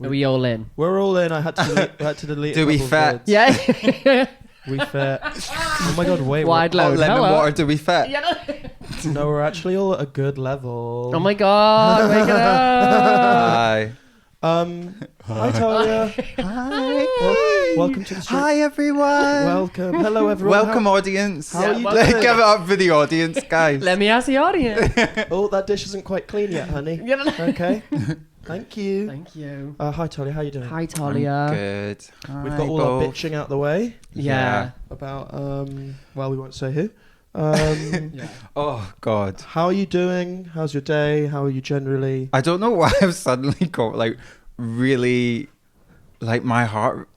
Are we all in? We're all in. I had to delete. Do we fit? Yeah. We fit. Oh my god! Wait. Wide Hot load. lemon Hello. water, do we fit? No, we're actually all at a good level. Oh my god! Wake it up. Hi. Hi Tahliah. Hi. Welcome to the street. Hi, everyone. Welcome. Hello, everyone. Welcome, audience. How are you Let's doing? give it up for the audience, guys. Let me ask the audience. Oh, that dish isn't quite clean yet, honey. Okay. Thank you. Thank you. Hi Tahliah, how you doing? Hi, Tahliah. Good. We've got all our bitching out the way Yeah. about well, we won't say who. Yeah. Oh, God. How are you doing? How's your day? How are you generally? I don't know why I've suddenly got like really like my heart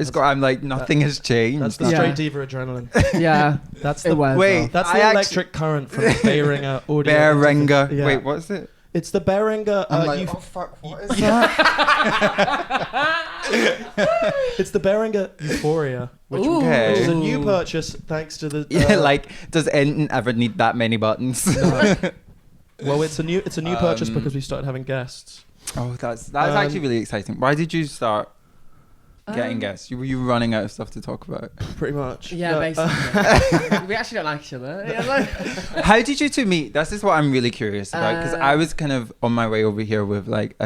is got. I'm like nothing has changed. That's the Yeah. straight diva adrenaline. Yeah. That's It the was. Wait. That's I the actually- electric current from the Behringer audio. Behringer. Yeah. Wait, what's it? It's the Behringer. I'm like, oh fuck, what is that? It's the Behringer Euphoria, which Ooh. Okay. is a new purchase thanks to the. Yeah, like, does Enton ever need that many buttons? Well, it's a new purchase because we started having guests. Oh, that's actually really exciting. Why did you start getting guests? Were you running out of stuff to talk about? Pretty much. Yeah, No, basically. We actually don't like each other. Yeah, like- How did you two meet? This is what I'm really curious about because I was kind of on my way over here with like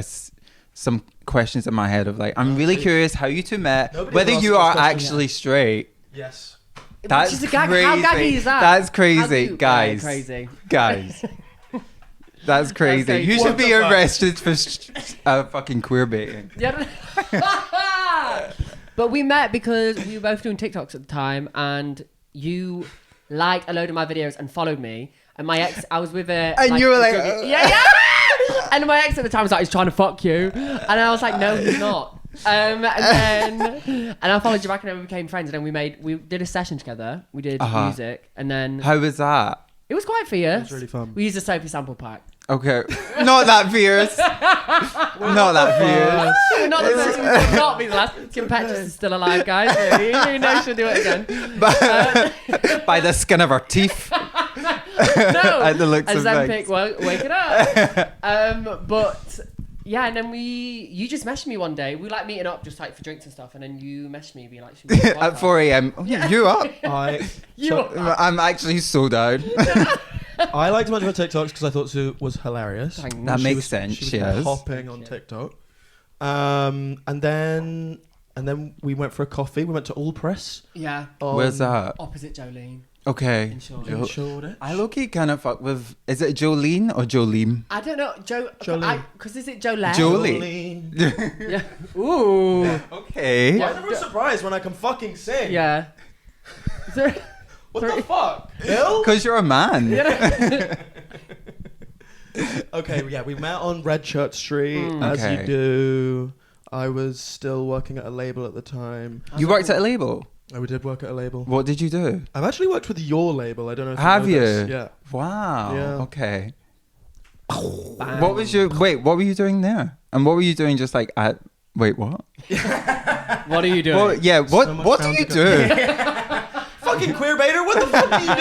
some questions in my head of like I'm really curious how you two met, Nobody whether ever you asked are this question actually straight. Yes. That's Which is a gag. crazy. How gaggy is that? That's How crazy, cute. guys. Yeah, crazy. Guys. That's crazy. crazy. You What should be the fuck? arrested for fucking queer baiting. Yeah. But we met because we were both doing TikToks at the time, and you liked a load of my videos and followed me. And my ex, I was with a. And you were like, yeah. And my ex at the time was like, he's trying to fuck you, and I was like, no, he's not. And I followed you back, and then we became friends. And then we did a session together. We did music, and then How was that? it was quite fierce. It was really fun. We used a Sophie sample pack. Okay. Not that fierce. Not that fierce. We're not the first, we will not be the last. Kim Petras is still alive, guys. You know she'll do it again. By the skin of her teeth. No, At the looks of Ozempic things. won't wake it up. But yeah, and then you just messaged me one day. We were like meeting up just like for drinks and stuff, and then you messaged me being like, should we do a At podcast? 4 a.m. Oh, yeah, you up? I'm actually so down. I liked much of her TikToks because I thought Sue was hilarious. That makes sense. She She was is. hopping on TikTok. And then we went for a coffee. We went to All Press. Yeah, Where's that? opposite Jolene Okay. in Shoreditch. In Shoreditch. I low-key kind of fuck with... Is it Jolene or Jolene? I don't know, Jolene. because is it Jolene? Jolene. Yeah. Ooh. Okay. Why is everyone surprised when I can fucking sing? Yeah. So- What the fuck? Bill? Because you're a man. Okay, yeah, we met on Red Shirt Street, as Okay. you do. I was still working at a label at the time. You worked at a label? We did work at a label. What did you do? I've actually worked with your label. I don't know if Have you know you? this. Yeah. Wow. Yeah. Okay. Bang. What was your... Wait, what were you doing there? And what were you doing just like at... Wait, what? What are you doing? Well, yeah, So much what do bound you to go. do? Fucking queer baiter, what the fuck do you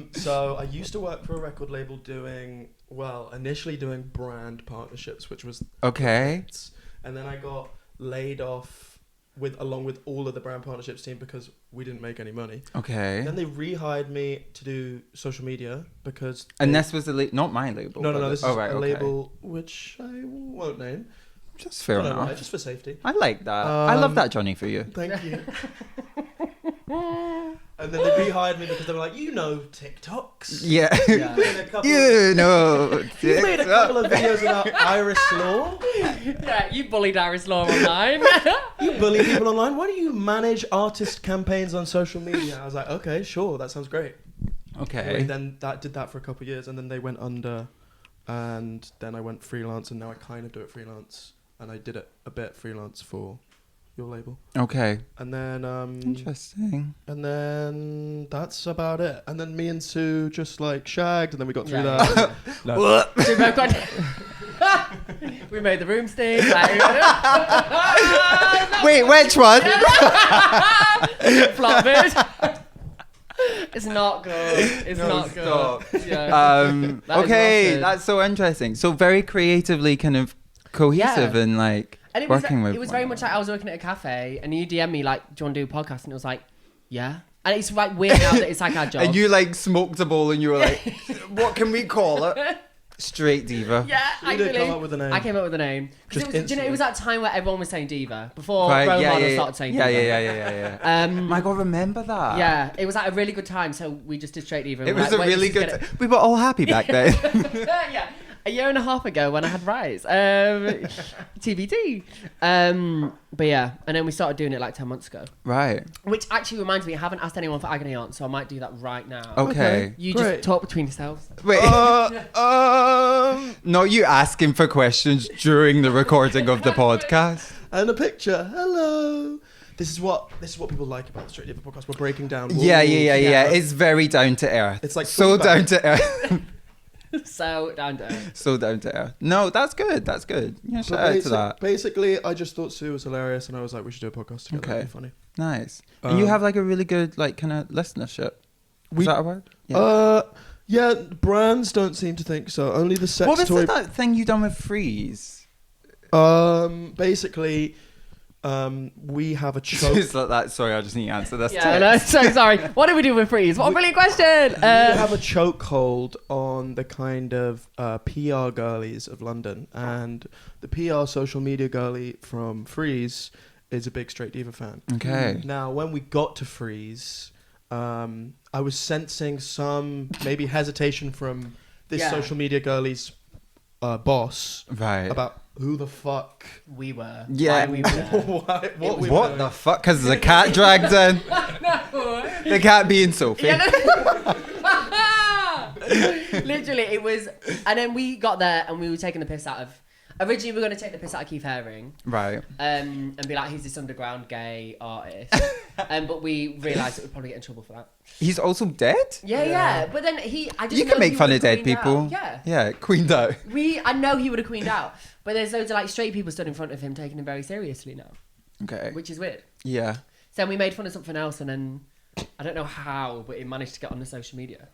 do? So I used to work for a record label initially doing brand partnerships, which was Okay. and then I got laid off along with all of the brand partnerships team because we didn't make any money. Okay. Then they rehired me to do social media because And this was not my label. no, but this is right, a okay. label which I won't name. Just fair I don't know, enough. just for safety. I like that. I love that, Johnny, for you. Thank you. And then they rehired me because they were like, you know TikToks. Yeah. You made a couple You know. you made a couple of videos about Iris Law. Yeah, you bullied Iris Law online. You bully people online. Why do you manage artist campaigns on social media? I was like, okay, sure, that sounds great. Okay. And then did that for a couple of years, and then they went under, and then I went freelance, and now I kind of do it freelance, and I did it a bit freelance for your label, Okay. and then Interesting. and then that's about it. And then me and Sue just like shagged, and then we got through Yeah. that. No. So we both got- we made the room stink. Like, Wait, which one? flop it. It's not good. It's No, not stop. good. Yeah. That is Okay, rotted. that's so interesting. So very creatively kind of cohesive Yeah. and like And it was working with. it was one very much another. like I was working at a cafe, and you DM me like, "Do you want to do a podcast?" And it was like, "Yeah." And it's like weird now that it's like our job. And you like smoked a bowl and you were like, what can we call it? Straight diva. Yeah, You did come up with a name. I came up with a name. 'Cause Just it was, do you know, it was that time where everyone was saying diva before Right, role yeah, models yeah, started saying yeah, diva. yeah. My God, remember that? Yeah, it was like a really good time, so we just did straight diva. and It we're was like, a wait, really this is good. gonna- We were all happy back then. Yeah, a year and a half ago when I had Rise. TBD. But yeah, and then we started doing it like 10 months ago. Right. Which actually reminds me, I haven't asked anyone for agony aunt, so I might do that right now. Okay. You Great. just talk between yourselves. Wait. Not you asking for questions during the recording of the podcast. And a picture. Hello. This is what people like about the Straight Diva podcast. We're breaking down. Yeah. rules. It's very down to earth. It's like so Fleabag. down to earth. So down to earth. So down to earth. No, that's good. That's good. Yeah, shout out to that. Basically, I just thought Sue was hilarious, and I was like, we should do a podcast together. Okay. That'd be funny. Nice. And you have like a really good like kind of listenership. Is that a word? Yeah, brands don't seem to think so. Only the sex What was toy. that thing you done with Freeze? Basically, we have a choke. It's like that. Sorry, I just need to answer this. Yeah, no, so sorry. What did we do with Freeze? What a brilliant question. We have a chokehold on the kind of PR girlies of London, and the PR social media girly from Freeze is a big Straight Diva fan. Okay. Now, when we got to Freeze, I was sensing some maybe hesitation from this Yeah. social media girlie's boss Right. about who the fuck. We were. Yeah. Why we were there. what we were What doing. the fuck? Because there's a cat dragged in. The cat being Sophie. Yeah, literally, it was. And then we got there and we were taking the piss out of. Originally, we were going to take the piss out of Keith Haring. Right. And be like, he's this underground gay artist. But we realised that we'd probably get in trouble for that. He's also dead? Yeah. But then I just You know can make he fun would've of dead queened people. out. Yeah. Yeah, queened out. I know he would have queened out. But there's loads of like straight people stood in front of him taking him very seriously now. Okay. Which is weird. Yeah. So we made fun of something else and then, I don't know how, but it managed to get on the social media.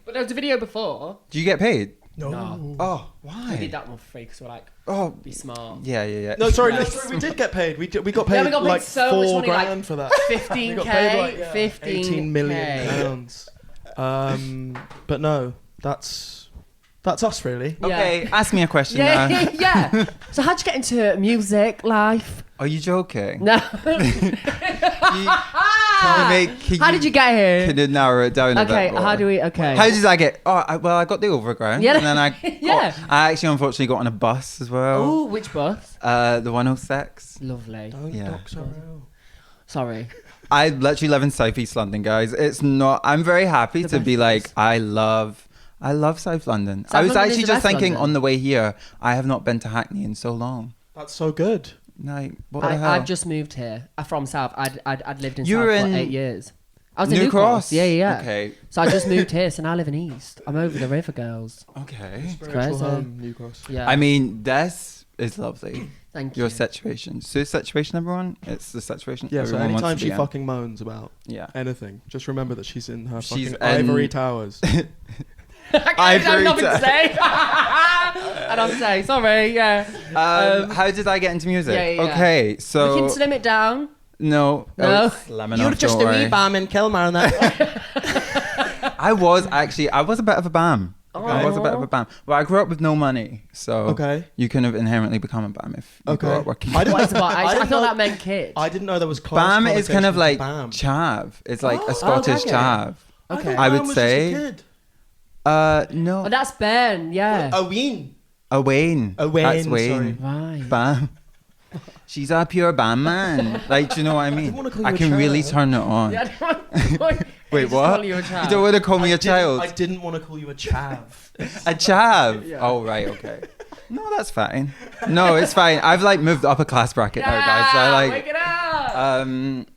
But there was a video before. Do you get paid? No. No. Oh, We why? did that one for free because we're like, Oh, be smart. yeah. No, sorry, we did get paid. We got paid, we got paid like so much money, like $4,000 for that. 15k, We got paid like, yeah, 15 18 million pounds. But no, that's us really. Yeah. Okay, ask me a question Yeah, now. yeah. So how'd you get into music life? Are you joking? No. How did you get here? Can you narrow it down a bit Okay, more? how do we? Okay. How did I get? Oh, I got the overground. Yeah. And then I Yeah. I actually unfortunately got on a bus as well. Oh, which bus? The 106. Lovely. Don't Yeah. dox our own. Sorry. I literally live in South East London, guys. It's not. I'm very happy The to be best like. place. I love South London. South I was London is actually the just best thinking London. on the way here. I have not been to Hackney in so long. That's so good. Like what the hell? I've just moved here. I'm from South. I'd lived in You South were for in 8 years. I was in New New Cross. Yeah. Okay. So I just moved here. So now I live in East. I'm over the river, girls. Okay. Spiritual crazy. home, New Cross. Yeah. I mean, this is lovely. Thank Your you. situation. Sue's situation, everyone. It's the situation. Yeah, so everyone wants anytime to she be in. fucking moans about Yeah. anything, just remember that she's in her She's fucking in- ivory towers. I have Ivory nothing to to- say. I don't say. Sorry. Yeah. How did I get into music? Yeah. Okay, so we can slim it down. no, No. slamming off, don't worry. bam in Kilmar and that. I was a bit of a bam. I was a bit of a bam. Well, I grew up with no money, so Okay. you can have inherently become a bam if you grow Okay. up working. I didn't- What is about? I didn't thought know- that meant kid. I didn't know there was class Bam is kind of connotations like to bam. chav. It's like Oh, a Scottish okay. chav. Okay. I would Bam was say- just a kid. No, Oh, that's Ben. Yeah. A ween. a Wayne. A Wayne, That's sorry. Wayne. Right. Bam. She's a pure bam man. Like, do you know what I mean? wanna call you I a can really child. turn it on. Yeah, I don't want- Wait, just what? call you a child. You don't want to call me a child? I didn't want to call you a chav. A chav. Yeah. Oh, right, okay. No, that's fine. No, it's fine. I've like moved up a class bracket now, guys. So I wake like, it up.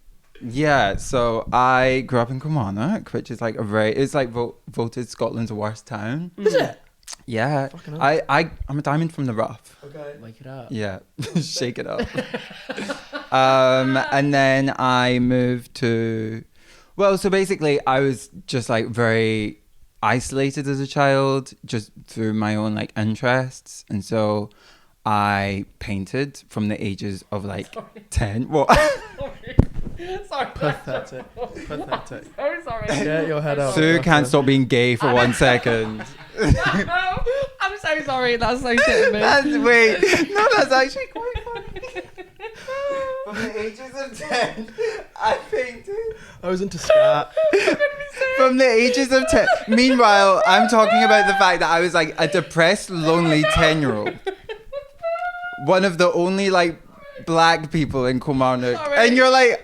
yeah. So I grew up in Kilmarnock, which is like it's like voted Scotland's worst town. Is it? Yeah. Fucking hell. I'm a diamond from the rough. Okay. Wake it up. Yeah, shake it up. And then I moved to, well, so basically I was just like very isolated as a child, just through my own like interests, and so I painted from the ages of like 10. What? Sorry. Pathetic. Pathetic. So sorry. Get your head out. Sue can't stop being gay for 1 second. No, I'm so sorry. That's so shit of me. That's actually quite funny. From the ages of 10, I painted. I was into scat. From the ages of 10. Meanwhile, I'm talking about the fact that I was like a depressed, lonely 10-year-old. One of the only like black people in Kilmarnock. Sorry. And you're like,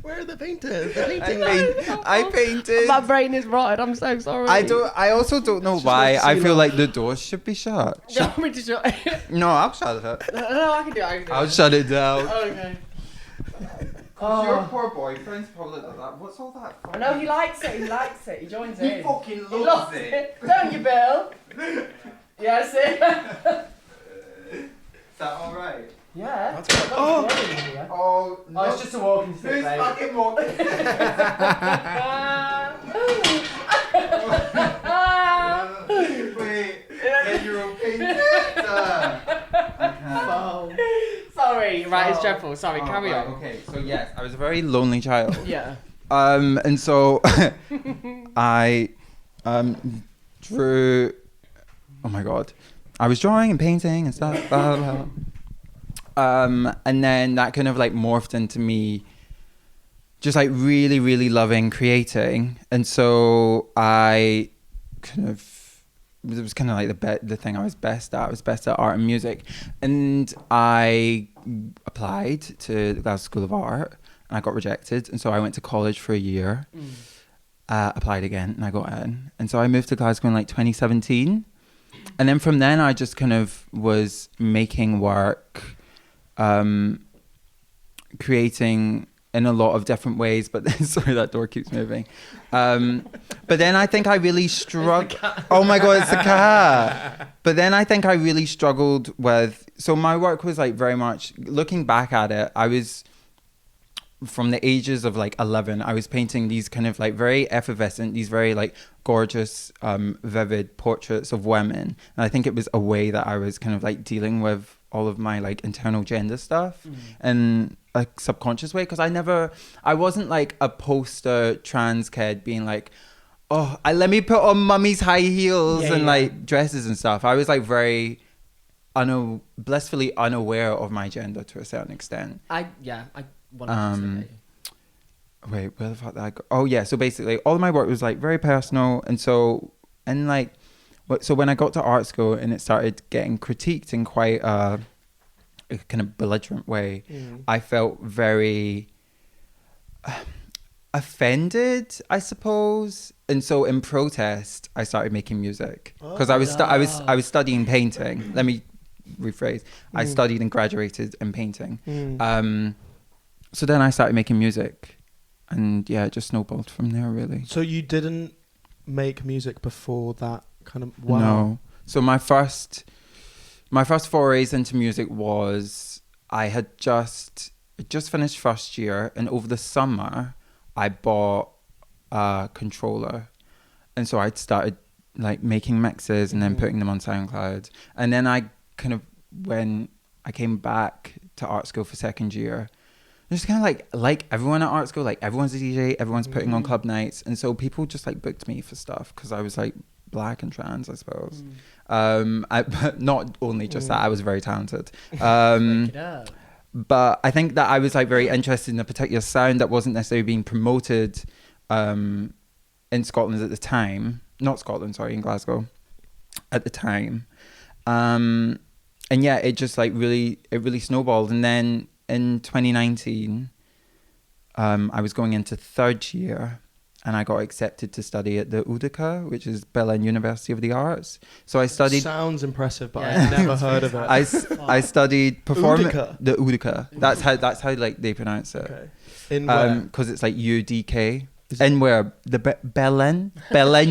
Where are the painters? The I painted. My brain is rotted. I'm so sorry. I also don't know why. I feel like the doors should be shut. Do you want me to shut it? No, I'll shut it. No, I can do it. I'll shut it down. Okay. Your poor boyfriend's probably like that. What's all that for? I know he likes it. He likes it. He joins in. He fucking He loves it. Don't you, Bill? Yeah, see? Is that alright? Yeah. That's good. Oh, no. Oh, it's just a walking stick, Who's babe. fucking walking? Wait, get your own painter. Sorry, right, it's dreadful. Sorry, carry on. Okay, so yes, I was a very lonely child. Yeah. And so I drew. Oh my god, I was drawing and painting and stuff. Blah, blah, blah. And then that kind of like morphed into me just like really, really loving creating. And so I kind of, it was kind of like the thing I was best at. I was best at art and music. And I applied to the Glasgow School of Art and I got rejected. And so I went to college for a year, applied again and I got in. And so I moved to Glasgow in like 2017. And then from then I just kind of was making work, creating in a lot of different ways, but then, sorry, that door keeps moving. But then I think I really struggled. Oh my God, it's a cat. But then I think I really struggled with, so my work was like very much, looking back at it, I was, from the ages of like 11, I was painting these kind of like very effervescent, these very like gorgeous, vivid portraits of women. And I think it was a way that I was kind of like dealing with all of my like internal gender stuff in a subconscious way. Because I wasn't like a poster trans kid being like, oh, let me put on mummy's high heels and like dresses and stuff. I was like very blissfully unaware of my gender to a certain extent. I 100% get you. Wait, where the fuck did I go? Oh yeah, so basically all of my work was like very personal, and so when I got to art school and it started getting critiqued in quite a kind of belligerent way, I felt very offended, I suppose. And so in protest, I started making music because I was studying painting. Let me rephrase. I studied and graduated in painting. So then I started making music, and yeah, it just snowballed from there, really. So you didn't make music before that kind of? Wow. No. So my first forays into music was, I had just finished first year, and over the summer I bought a controller, and so I'd started like making mixes and then putting them on SoundCloud. And then I kind of, when I came back to art school for second year, just kind of like everyone at art school, like everyone's a DJ, everyone's putting on club nights, and so people just like booked me for stuff because I was like black and trans, I suppose. But not only just that, I was very talented. But I think that I was like very interested in a particular sound that wasn't necessarily being promoted in Scotland at the time. Not Scotland, sorry, in Glasgow at the time. And yeah, it just like really snowballed. And then in 2019, I was going into third year, and I got accepted to study at the UDK, which is Berlin University of the Arts. So I studied. Sounds impressive, but I've never heard of it. I studied performance. UDK? The UDK. That's how like they pronounce it. Okay. In where? Because it's like UDK. And where? The Berlin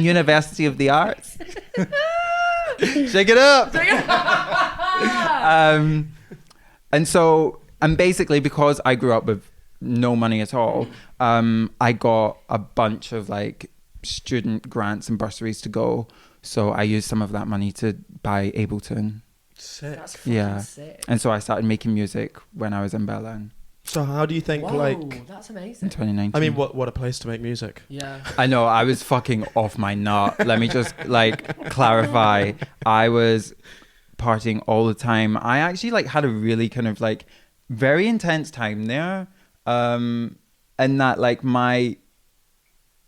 University of the Arts. Shake it up. And basically, because I grew up with no money at all, I got a bunch of like student grants and bursaries to go. So I used some of that money to buy Ableton. Sick. That's fucking Yeah. sick. And so I started making music when I was in Berlin So how do you think, Whoa, like, that's in amazing. 2019. I mean, what a place to make music. Yeah. I know, I was fucking off my nut. Let me just like clarify. I was partying all the time. I actually like had a really kind of like very intense time there. And that like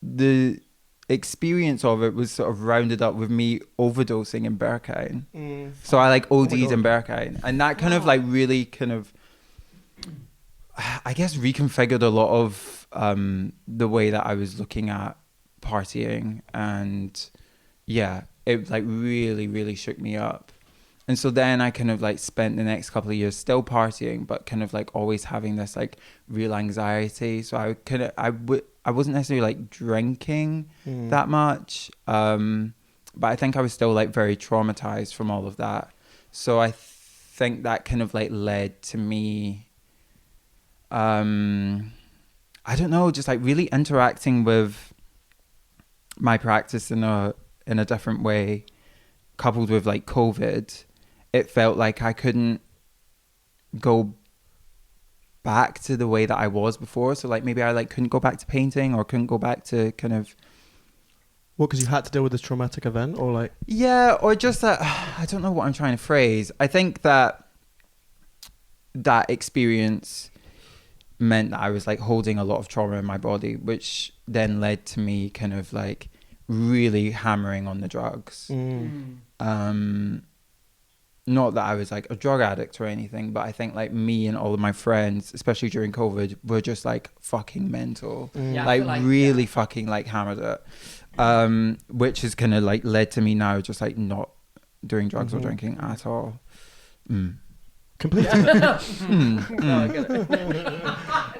the experience of it was sort of rounded up with me overdosing in Berghain. So I like OD'd in Berghain. And that kind of like really kind of, I guess, reconfigured a lot of the way that I was looking at partying. And yeah, it like really, really shook me up. And so then I kind of like spent the next couple of years still partying, but kind of like always having this like real anxiety. So I wasn't necessarily like drinking that much. But I think I was still like very traumatized from all of that. So I think that kind of like led to me, I don't know, just like really interacting with my practice in a different way, coupled with like COVID. It felt like I couldn't go back to the way that I was before. So like maybe I like couldn't go back to painting or couldn't go back to kind of... What, because you had to deal with this traumatic event, or like... Yeah, or just that, I don't know what I'm trying to phrase. I think that experience meant that I was like holding a lot of trauma in my body, which then led to me kind of like really hammering on the drugs. Not that I was like a drug addict or anything, but I think like me and all of my friends, especially during COVID, were just like fucking mental. Yeah, I like feel like, really yeah. fucking like hammered it. Which has kind of like led to me now just like not doing drugs or drinking at all. Completely. No, I get it.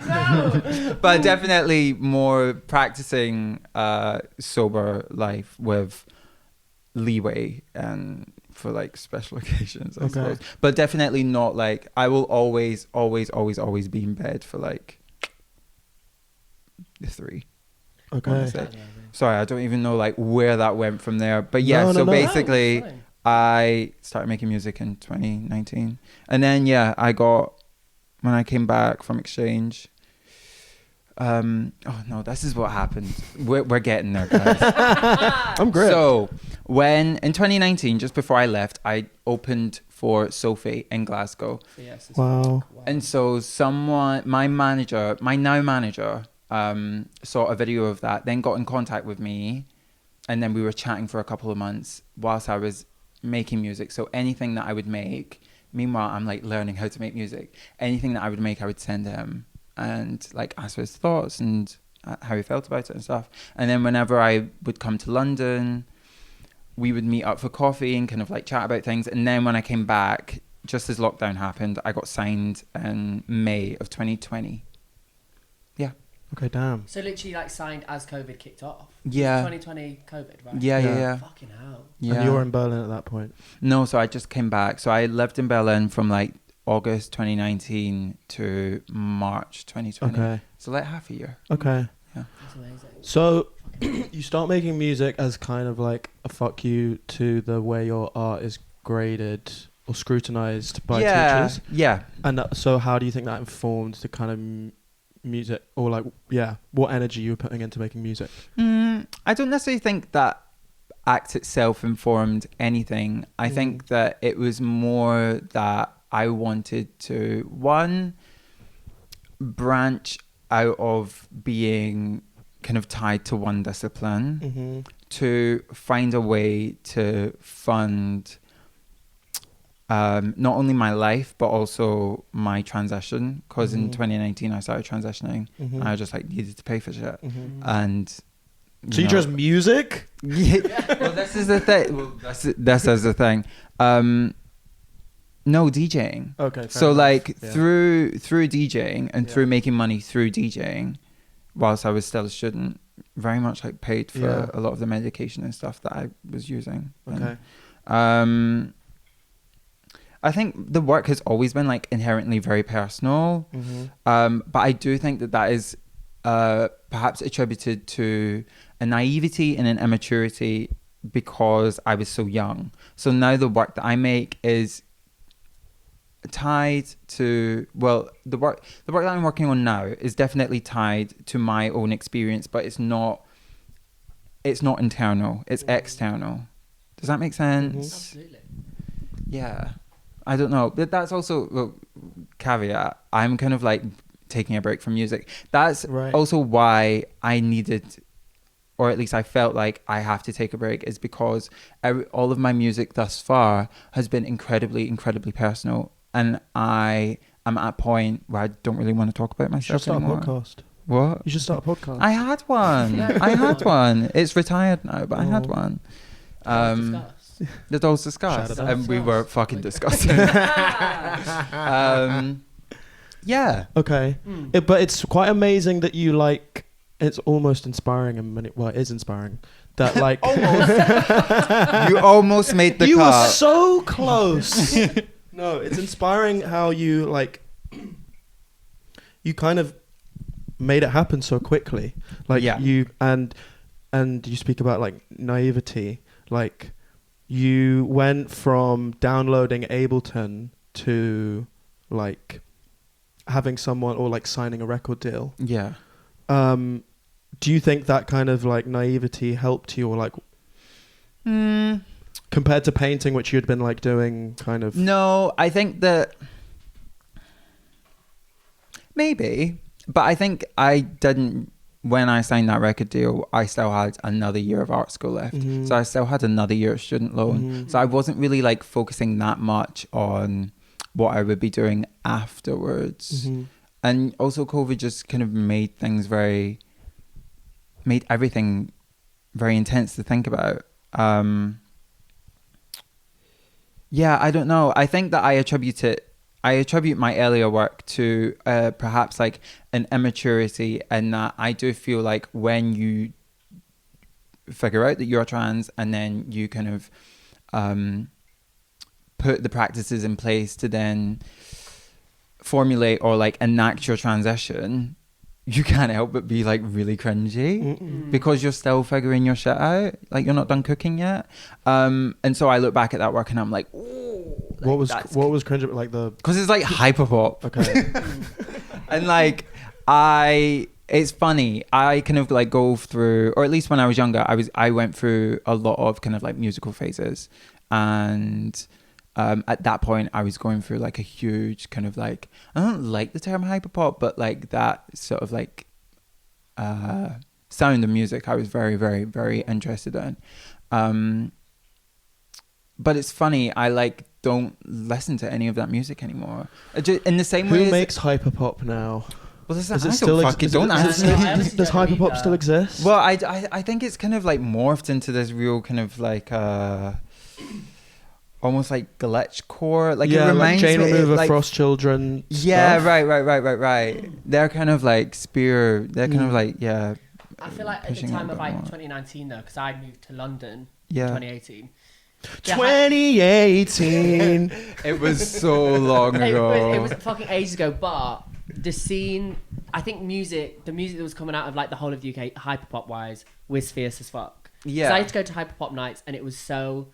No. But definitely more practicing sober life with leeway and for like special occasions, I suppose. But definitely not like, I will always be in bed for like 3. Okay. Honestly. Sorry, I don't even know like where that went from there. But yeah, No. basically No, it's fine. I started making music in 2019. And then yeah, when I came back from exchange, oh no, this is what happened. We're getting there, guys. I'm great. So when in 2019, just before I left, I opened for Sophie in Glasgow. Yes, Wow. And so my now manager, saw a video of that, then got in contact with me, and then we were chatting for a couple of months whilst I was making music. So anything that I would make, meanwhile I'm like learning how to make music, anything that I would make I would send him and like ask for his thoughts and how he felt about it and stuff. And then whenever I would come to London, we would meet up for coffee and kind of like chat about things. And then when I came back, just as lockdown happened, I got signed in May of 2020. Yeah. Okay, damn. So literally like signed as COVID kicked off. Yeah. 2020 COVID, right? Yeah. Fucking hell. Yeah. And you were in Berlin at that point? No, so I just came back. So I lived in Berlin from like August 2019 to March 2020. Okay. So like half a year. Okay. Yeah. That's amazing. So you start making music as kind of like a fuck you to the way your art is graded or scrutinized by teachers. Yeah. And so how do you think that informed the kind of music, or like, what energy you were putting into making music? I don't necessarily think that act itself informed anything. I think that it was more that I wanted to, one, branch out of being kind of tied to one discipline, to find a way to fund not only my life but also my transition, because in 2019 I started transitioning and I just like needed to pay for shit. And so you chose music? Yeah. Well, this is the thing. Well, this is the thing. No, DJing. Okay. So like through DJing and through making money through DJing, whilst I was still a student, very much like paid for a lot of the medication and stuff that I was using. Okay. And, I think the work has always been like inherently very personal, but I do think that is perhaps attributed to a naivety and an immaturity because I was so young. So now the work that I make is tied to, well, the work that I'm working on now is definitely tied to my own experience, but it's not internal, it's external. Does that make sense? Absolutely. Yeah. I don't know. But that's also, well, caveat, I'm kind of like taking a break from music. That's also why I needed, or at least I felt like I have to take a break, is because all of my music thus far has been incredibly, incredibly personal. And I am at a point where I don't really want to talk about myself anymore. You should start a podcast. What? You should start a podcast. I had one. I had one. It's retired now, but I had one. The Dolls Discussed. And we were fucking disgusting. Yeah. Okay. But it's quite amazing that you like, it's almost inspiring well, it is inspiring. That like... You almost made the cut. You were so close. No, it's inspiring how you like, you kind of made it happen so quickly. Like you, and you speak about like naivety, like you went from downloading Ableton to like having someone, or like signing a record deal. Yeah. Do you think that kind of like naivety helped you, or like compared to painting, which you'd been like doing kind of? No, I think that maybe, but I think I didn't. When I signed that record deal, I still had another year of art school left. Mm-hmm. So I still had another year of student loan. Mm-hmm. So I wasn't really like focusing that much on what I would be doing afterwards. Mm-hmm. And also COVID just kind of made everything very intense to think about. Yeah, I don't know. I think that I attribute my earlier work to perhaps like an immaturity, and that I do feel like when you figure out that you're trans and then you kind of put the practices in place to then formulate or like enact your transition, you can't help but be like really cringy because you're still figuring your shit out. Like you're not done cooking yet. And so I look back at that work and I'm like, ooh. Like, what was cringy? Like because it's like hyperpop. Okay. And like it's funny. I kind of like go through, or at least when I was younger, I went through a lot of kind of like musical phases, and at that point I was going through like a huge kind of like, I don't like the term hyperpop, but like that sort of like sound of music I was very, very, very interested in. But it's funny, I like don't listen to any of that music anymore. In the same way. Who makes hyperpop now? Well, does hyperpop still exist? Well, I think it's kind of like morphed into this real kind of like almost like glitchcore. Like it reminds like Jane me Remover, like, Frost Children. Yeah, stuff. Right. They're kind of like kind of like I feel like at the time of like 2019 though, because I moved to London in 2018. 2018. It was so long ago. It was fucking ages ago, but the scene, I think the music that was coming out of like the whole of the UK, hyperpop wise, was fierce as fuck. Yeah. So I had to go to hyperpop nights and it was so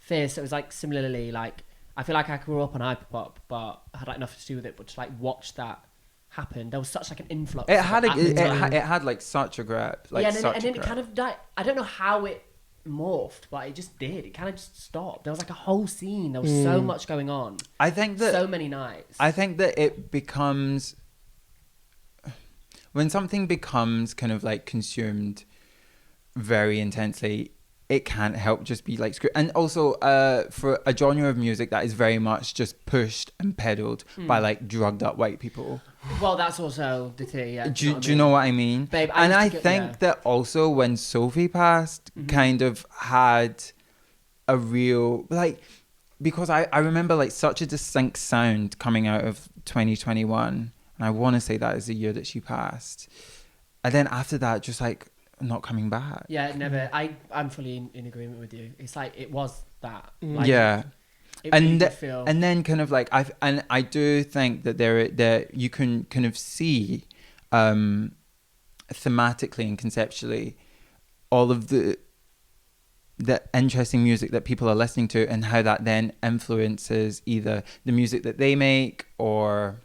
fierce. It was like similarly, like, I feel like I grew up on hyperpop, but I had like nothing to do with it, but to like watch that happen, there was such like an influx. It had like such a grip. Like, yeah, and then it kind of died. I don't know how it morphed, but it just did. It kind of just stopped. There was like a whole scene. There was so much going on. I think that so many nights. I think that it becomes, when something becomes kind of like consumed very intensely, it can't help just be like screwed. And also for a genre of music that is very much just pushed and peddled by like drugged up white people. Well, that's also the thing, yeah. Do you know what I mean? Babe, I think that also when Sophie passed, kind of had a real, like, because I remember like such a distinct sound coming out of 2021. And I want to say that is the year that she passed. And then after that, just like not coming back. Yeah, never. I'm fully in agreement with you. It's like, it was that. Like, yeah. And then kind of like I do think that there you can kind of see thematically and conceptually all of the the interesting music that people are listening to, and how that then influences either the music that they make or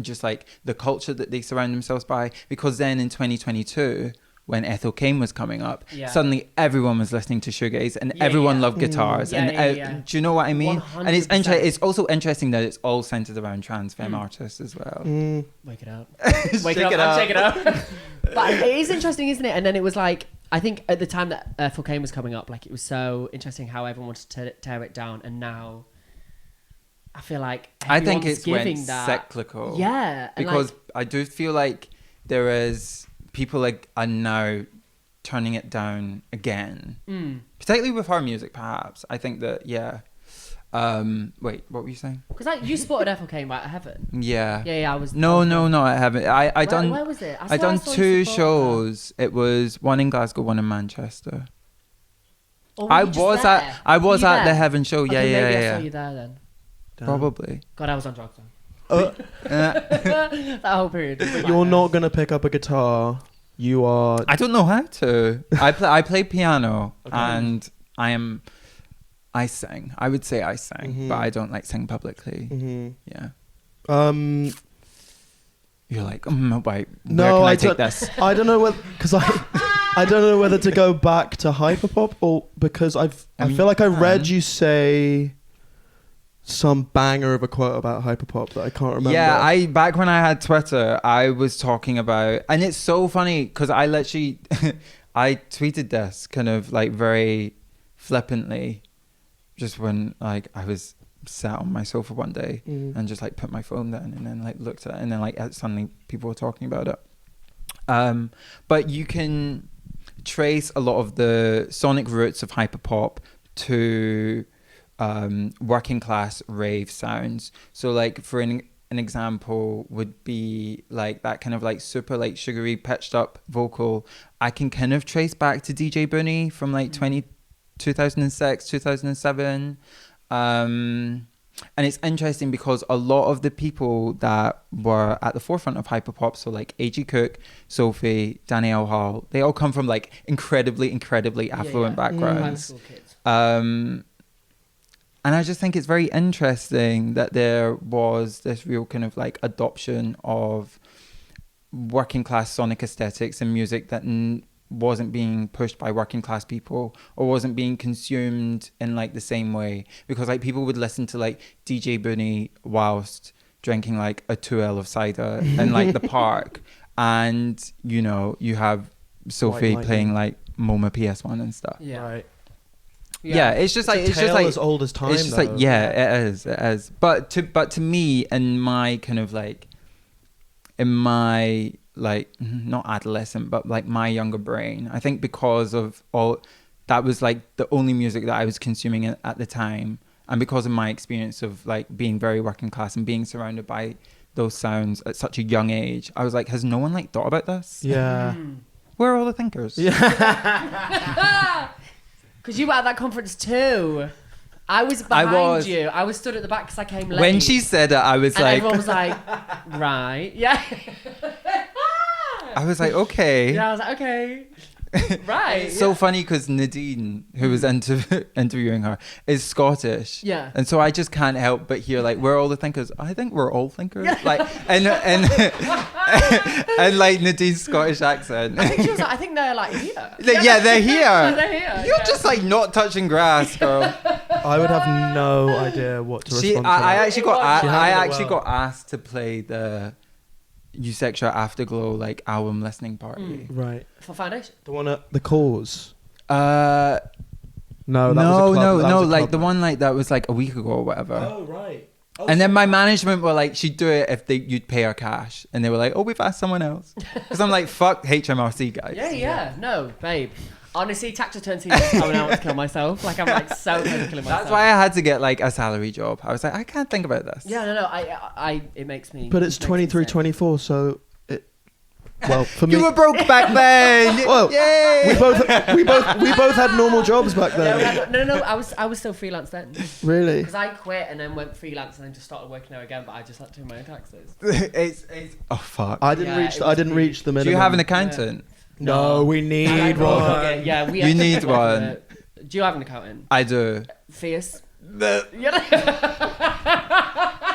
just like the culture that they surround themselves by. Because then in 2022, when Ethel Cain was coming up, suddenly everyone was listening to shoegaze, and everyone loved guitars. Do you know what I mean? 100%. And it's also interesting that it's all centered around trans femme artists as well. Wake it up. Wake it up. Shake it up. But it is interesting, isn't it? And then it was like, I think at the time that Ethel Cain was coming up, like, it was so interesting how everyone wanted to tear it down. And now I feel like I think it's giving went that cyclical. Yeah. Because like, I do feel like there is... people are now turning it down again, particularly with her music. Perhaps I think that wait, what were you saying? Because you spotted Ethel Cain right at Heaven. Yeah. I was. No, I haven't. Where was it? I done 2 shows. It was one in Glasgow, one in Manchester. I was at the Heaven show. Maybe I saw you there then. Probably. God, I was on drugs then. That whole period. You're not gonna pick up a guitar. You are. I don't know how to. I play piano, and I sing. I would say I sing, but I don't like sing publicly. Yeah. You're like, wait. No, where can I take this? I don't know whether because I don't know whether to go back to hyperpop or because I feel like I read you say some banger of a quote about hyperpop that I can't remember. Yeah, back when I had Twitter, I was talking about, and it's so funny because I literally, I tweeted this kind of like very flippantly, just when like I was sat on my sofa one day and just like put my phone down and then like looked at it, and then like suddenly people were talking about it. But you can trace a lot of the sonic roots of hyperpop to working class rave sounds. So like for an example would be like that kind of like super like sugary pitched up vocal. I can kind of trace back to DJ Booney from like 2006 2007. And it's interesting because a lot of the people that were at the forefront of hyperpop, so like A.G. Cook, Sophie, Danielle Hall, they all come from like incredibly affluent backgrounds. And I just think it's very interesting that there was this real kind of like adoption of working class sonic aesthetics and music that wasn't being pushed by working class people or wasn't being consumed in like the same way. Because like people would listen to like DJ Booney whilst drinking like a 2L of cider in like the park. And, you know, you have Sophie playing like MoMA PS1 and stuff. Yeah. Right. Yeah, it's just like as old as time. It's just though. like it is. But to me, in my kind of like, in my like not adolescent, but like my younger brain, I think because of all that was like the only music that I was consuming at the time, and because of my experience of like being very working class and being surrounded by those sounds at such a young age, I was like, has no one like thought about this? Yeah. Where are all the thinkers? Yeah. Because you were at that conference too. I was behind you. I was stood at the back because I came late. When she said it, I was and like... everyone was like, right. Yeah. I was like, okay. Yeah, I was like, okay. Right. It's so funny because Nadine, who was interviewing her, is Scottish. Yeah. And so I just can't help but hear like, where are all the thinkers? I think we're all thinkers. Like, and like Nadine's Scottish accent. I think she was like, I think they're like here. Yeah, they're here. They're here. You're just like not touching grass, girl. I would have no idea what to respond to. I actually got got asked to play the Eusextra Afterglow like album listening party. Right. For Foundation? The one at the Cause. No, that was a club. like the one like that was like a week ago or whatever. Oh right. Oh, and then my management were like, she'd do it if you'd pay her cash, and they were like, oh, we've asked someone else, because I'm like, fuck HMRC guys. Yeah. No, babe. Honestly, tax return season is coming out to kill myself. Like I'm like so close to killing myself. That's why I had to get like a salary job. I was like, I can't think about this. Yeah, no. I it makes me. But it's 23, 24, so it. Well, for me, you were broke back then. Well, yay! we both had normal jobs back then. No. I was still freelance then. Really? Because I quit and then went freelance and then just started working there again. But I just had to do my own taxes. it's oh fuck. I didn't reach the minimum. Do you have an accountant? No, we need one. Yeah, you need one. Do you have an accountant? I do. Fierce.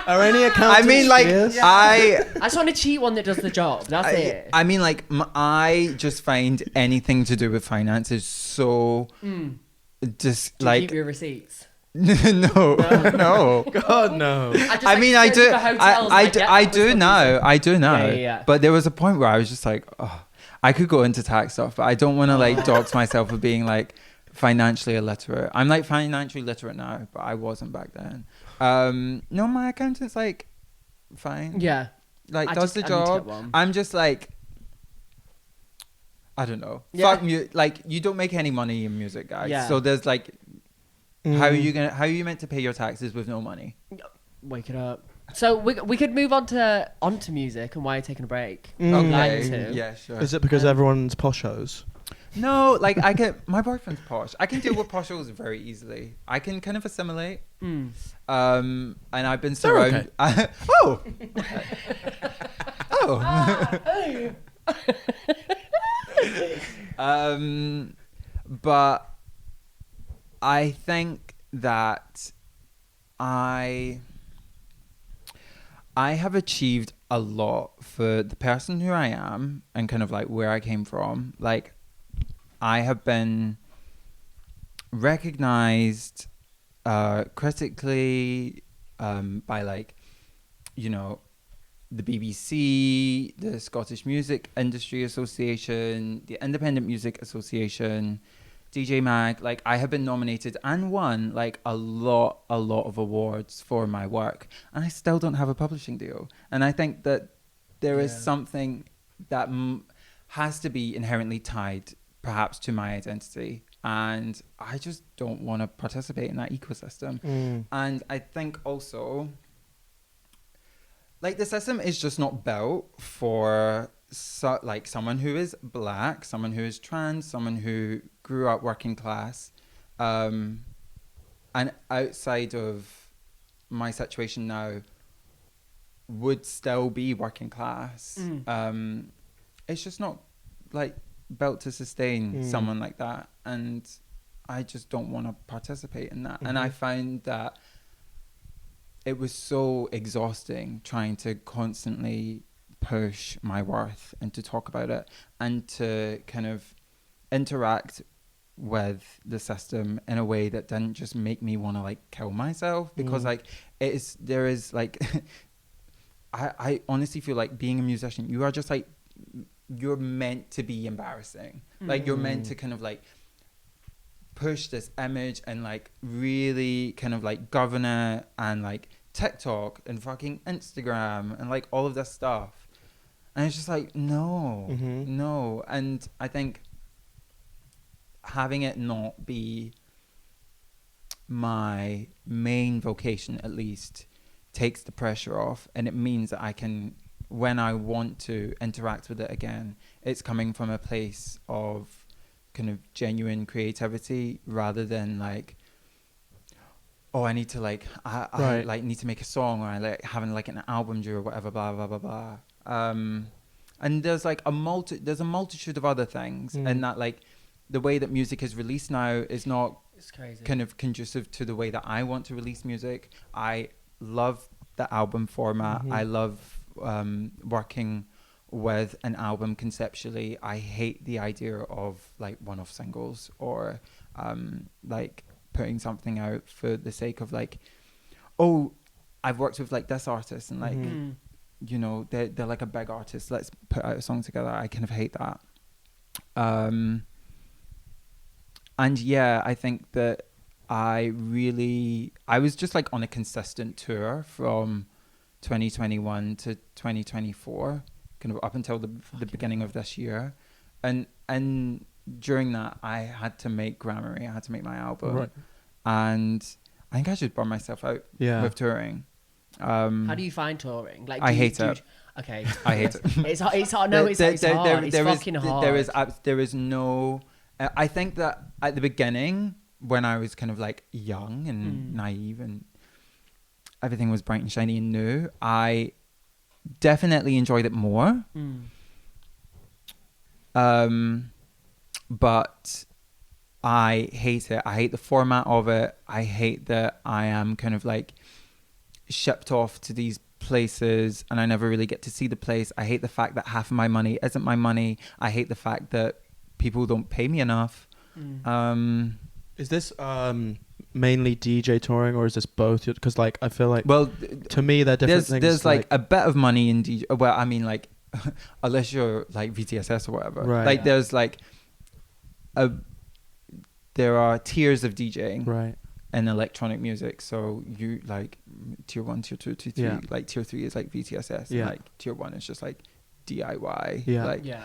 Are any accountants? I mean, like, fierce? I just want a cheat one that does the job. That's it. I mean, like, I just find anything to do with finance is so just Do you like keep your receipts? no. God no. I mean, I do. I do know. I do know. Yeah. But there was a point where I was just like, oh, I could go into tax stuff, but I don't want to like dox myself for being like financially illiterate. I'm like financially literate now, but I wasn't back then. No, my accountant's like fine. Yeah. Like I does just- the I need to job. get one. I'm just like, I don't know. Yeah. Fuck you. Like you don't make any money in music, guys. Yeah. So there's like, how are you meant to pay your taxes with no money? Wake it up. So we could move onto music and why you're taking a break. Mm. Like to. Yeah, sure. Is it because everyone's poshos? No, like my boyfriend's posh. I can deal with poshos very easily. I can kind of assimilate. And I've been surrounded. okay. Oh. But I think that I have achieved a lot for the person who I am and kind of like where I came from. Like, I have been recognized critically by like, you know, the BBC, the Scottish Music Industry Association, the Independent Music Association, DJ Mag. Like, I have been nominated and won like a lot of awards for my work, and I still don't have a publishing deal. And I think that there is something that has to be inherently tied perhaps to my identity, and I just don't want to participate in that ecosystem. And I think also, like, the system is just not built for like someone who is black, someone who is trans, someone who grew up working class, and outside of my situation now would still be working class. It's just not like built to sustain someone like that, and I just don't want to participate in that. And I found that it was so exhausting trying to constantly push my worth and to talk about it and to kind of interact with the system in a way that didn't just make me want to like kill myself, because like there is like I honestly feel like being a musician, you are just like, you're meant to be embarrassing. Like, you're meant to kind of like push this image and like really kind of like govern it, and like TikTok and fucking Instagram and like all of this stuff. And it's just like, no. And I think having it not be my main vocation, at least, takes the pressure off. And it means that I can, when I want to interact with it again, it's coming from a place of kind of genuine creativity, rather than like, oh, I need to like, I like need to make a song, or I like having like an album due or whatever, blah, blah, blah, blah. And there's like there's a multitude of other things, and that like the way that music is released now is not kind of conducive to the way that I want to release music. I love the album format. I love working with an album conceptually. I hate the idea of like one-off singles, or like putting something out for the sake of like, oh, I've worked with like this artist, and like you know, they're like a big artist, let's put out a song together. I kind of hate that. And yeah, I think that I was just like on a consistent tour from 2021 to 2024, kind of up until the beginning of this year. And during that, I had to make Grammarly, I had to make my album. Right. And I think I should burn myself out with touring. How do you find touring? Like, I hate it. Okay. I hate it. It's hard. No, it's hard. It's fucking hard. There is no... I think that at the beginning, when I was kind of like young and naive and everything was bright and shiny and new, I definitely enjoyed it more. But I hate it. I hate the format of it. I hate that I am kind of like shipped off to these places and I never really get to see the place. I hate the fact that half of my money isn't my money. I hate the fact that people don't pay me enough. Is this mainly DJ touring, or is this both? Because like I feel like, well, to me they're different things. There's like a bit of money in DJ. Well, I mean, like unless you're like VTSS or whatever, right? Like there's like there are tiers of DJing, right? And electronic music. So you like tier 1, tier 2, tier 3. Yeah. Like tier 3 is like VTSS. Yeah. And like tier 1 is just like DIY. Yeah. Like, yeah.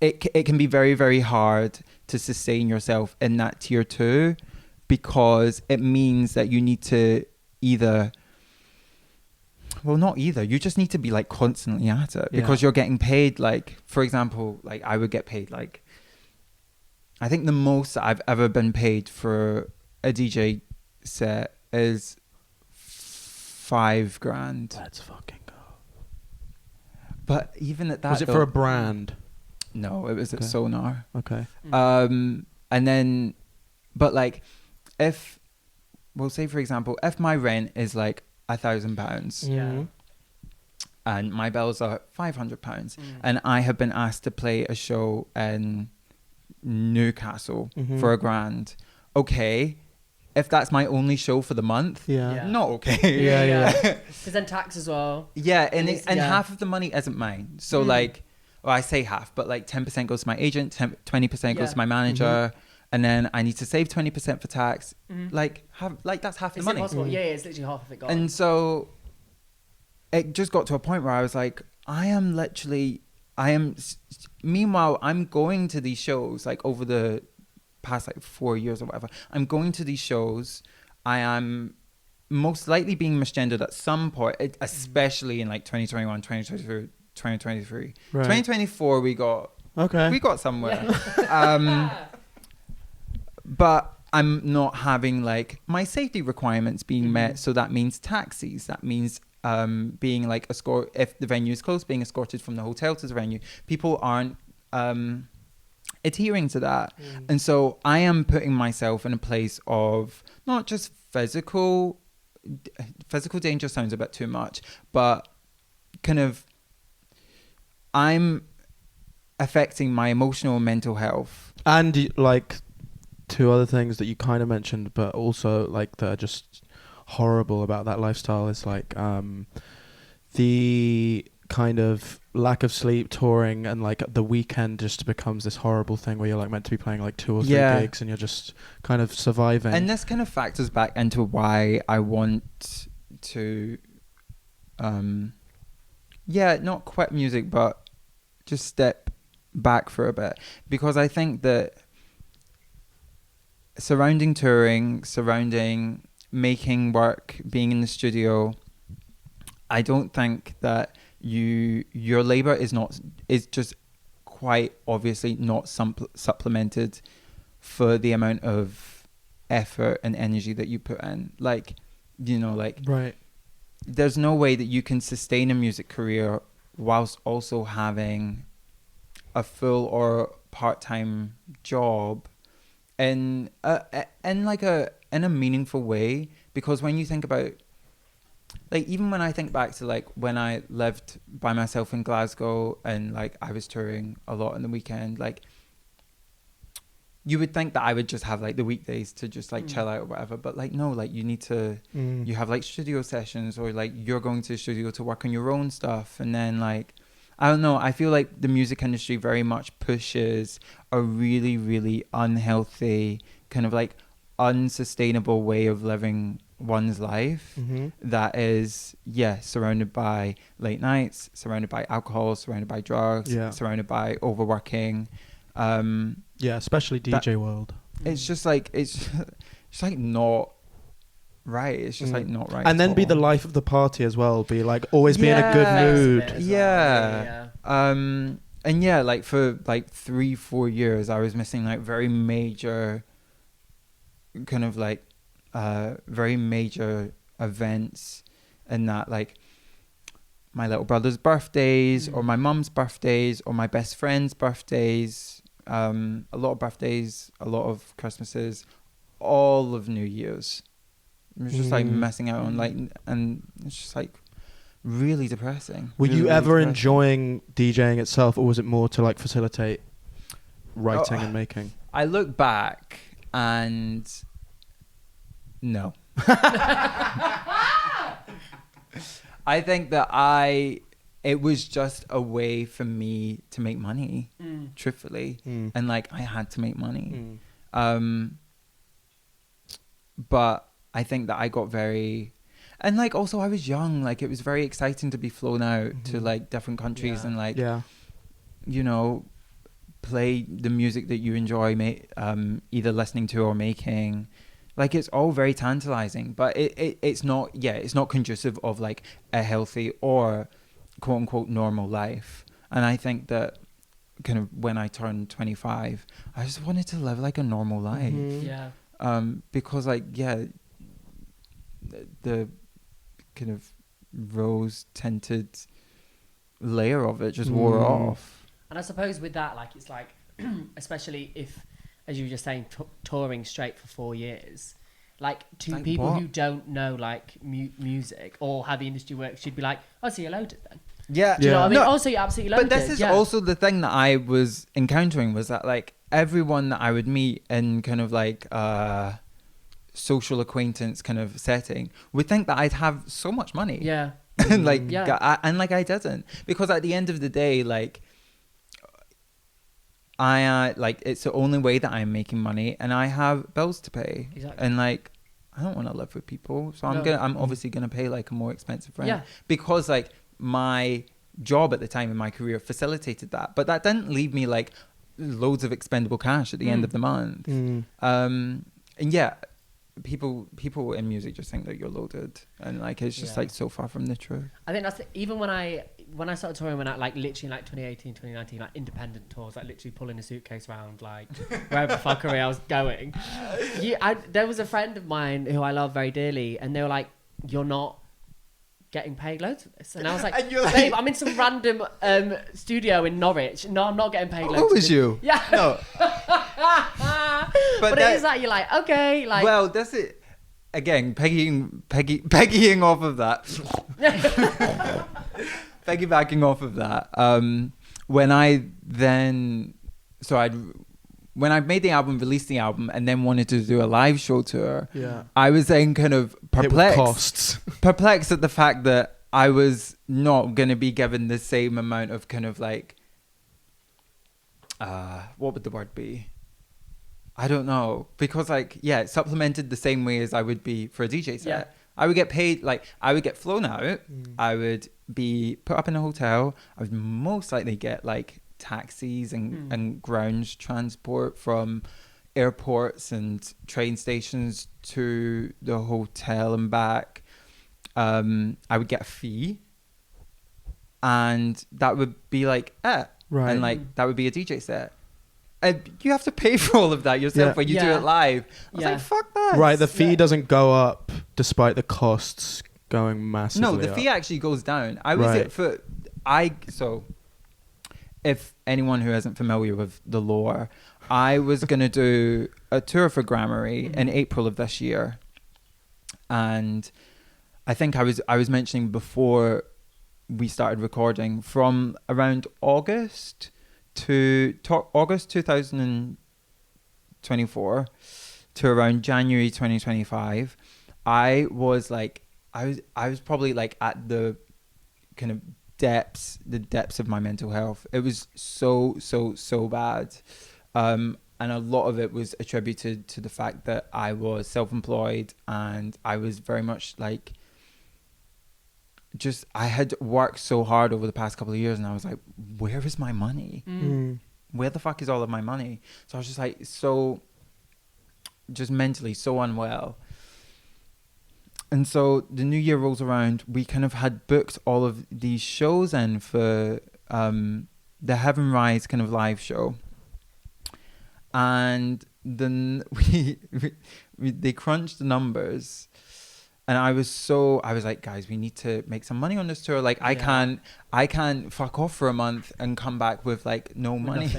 It can be very, very hard to sustain yourself in that tier 2 because it means that you need to either, well, not either, you just need to be like constantly at it because you're getting paid. Like, for example, like I would get paid like, I think the most that I've ever been paid for a DJ set is $5,000. Let's fucking go. But even at that, was it for a brand? No, it was at Sonar. Okay. And then, but like, if, well, say for example, if my rent is like £1,000, Yeah. and my bills are £500, and I have been asked to play a show in Newcastle for £1,000. Okay, if that's my only show for the month, not okay. Yeah. Because then tax as well. Yeah, and half of the money isn't mine. So like, well, I say half, but like 10% goes to my agent, 20% goes to my manager, and then I need to save 20% for tax. Like, that's half the money. It's impossible. Yeah, it's literally half of it gone. And so it just got to a point where I was like, meanwhile, I'm going to these shows like over the past like 4 years or whatever. I'm going to these shows. I am most likely being misgendered at some point, especially in like 2021, 2022. 2023, right. 2024 we got somewhere. But I'm not having like my safety requirements being met, so that means taxis, that means being like if the venue is closed, being escorted from the hotel to the venue. People aren't adhering to that, and so I am putting myself in a place of not just physical danger, sounds a bit too much, but kind of I'm affecting my emotional and mental health. And like 2 other things that you kind of mentioned, but also like that are just horrible about that lifestyle is like the kind of lack of sleep, touring, and like the weekend just becomes this horrible thing where you're like meant to be playing like 2 or 3 gigs and you're just kind of surviving. And this kind of factors back into why I want to not quit music, but just step back for a bit, because I think that surrounding touring, surrounding making work, being in the studio, I don't think that your labor is just quite obviously not supplemented for the amount of effort and energy that you put in. Like, you know, like, right. There's no way that you can sustain a music career whilst also having a full or part-time job in a meaningful way. Because when you think about, like, even when I think back to like when I lived by myself in Glasgow and like I was touring a lot on the weekend, like you would think that I would just have like the weekdays to just like chill out or whatever, but like no, like you need to you have like studio sessions, or like you're going to the studio to work on your own stuff. And then like, I don't know, I feel like the music industry very much pushes a really, really unhealthy, kind of like unsustainable way of living one's life that is surrounded by late nights, surrounded by alcohol, surrounded by drugs, surrounded by overworking. Especially DJ world. It's just like it's like not right. It's just like not right. And then be the life of the party as well. Be like always be in a good mood. And like for like 3-4 years, I was missing like very major kind of like very major events, and that like my little brother's birthdays or my mum's birthdays or my best friend's birthdays a lot of birthdays, a lot of Christmases, all of New Year's. It was just like messing out on like, and it's just like really depressing. Were really, you really ever depressing. enjoying DJing itself, or was it more to like facilitate writing and making? I look back and no. I think that it was just a way for me to make money, truthfully. And like, I had to make money. But I think that I got and like, also I was young, like it was very exciting to be flown out to like different countries and like, you know, play the music that you enjoy, either listening to or making. Like, it's all very tantalizing, but it's not conducive of like a healthy or quote unquote normal life. And I think that kind of when I turned 25, I just wanted to live like a normal life. Because like, the kind of rose tinted layer of it just wore off. And I suppose with that, like, it's like, especially if, as you were just saying, touring straight for 4 years, like, to like people what? who don't know like music or how the industry works, you'd be like, oh, so you're loaded then. Yeah. Do you know what I mean? No, Also, you're absolutely loaded. but this is also the thing that I was encountering, was that like everyone that I would meet in kind of like social acquaintance kind of setting would think that I'd have so much money. Yeah. And like, I didn't, because at the end of the day, like, I like, it's the only way that I'm making money, and I have bills to pay. Exactly. And like, I don't want to live with people, so I'm obviously gonna pay like a more expensive rent. Yeah. Because like my job at the time in my career facilitated that, but that didn't leave me like loads of expendable cash at the end of the month. And people in music just think that you're loaded, and like it's just like so far from the truth. I think that's even when I started touring, when I like literally like 2018, 2019, like independent tours, like literally pulling a suitcase around like wherever the fuckery I was going. There was a friend of mine who I love very dearly, and they were like, "You're not getting paid loads for this," and I was like, "Babe, I'm in some random studio in Norwich. No, I'm not getting paid loads." Who was you? Yeah. No. But it is like, you're like, okay, like. Well, that's it. Again, peggying off of that. Piggybacking off of that. When I made the album, released the album, and then wanted to do a live show tour, I was then kind of perplexed at the fact that I was not going to be given the same amount of kind of like, what would the word be? I don't know, because like, it supplemented the same way as I would be for a DJ set. Yeah. I would get paid, like I would get flown out, I would be put up in a hotel, I would most likely get like taxis and ground transport from airports and train stations to the hotel and back. I would get a fee, and that would be like right, and like that would be a DJ set. You have to pay for all of that yourself when you do it live. I was like, fuck that. Right, the fee doesn't go up despite the costs going massively No, the up. fee actually goes down. So if anyone who isn't familiar with the lore, I was going to do a tour for Grammarly in April of this year. And I think I was mentioning before we started recording, from around August 2024 to around January 2025, I was probably like at the kind of depths of my mental health. It was so bad, and a lot of it was attributed to the fact that I was self-employed, and I was very much like, I had worked so hard over the past couple of years, and I was like, where is my money? Where the fuck is all of my money? So I was just like, just mentally so unwell. And so the new year rolls around, we kind of had booked all of these shows in for the Heaven Rise kind of live show. And then they crunched the numbers. And I was like, guys, we need to make some money on this tour. Like, I can't fuck off for a month and come back with like no money.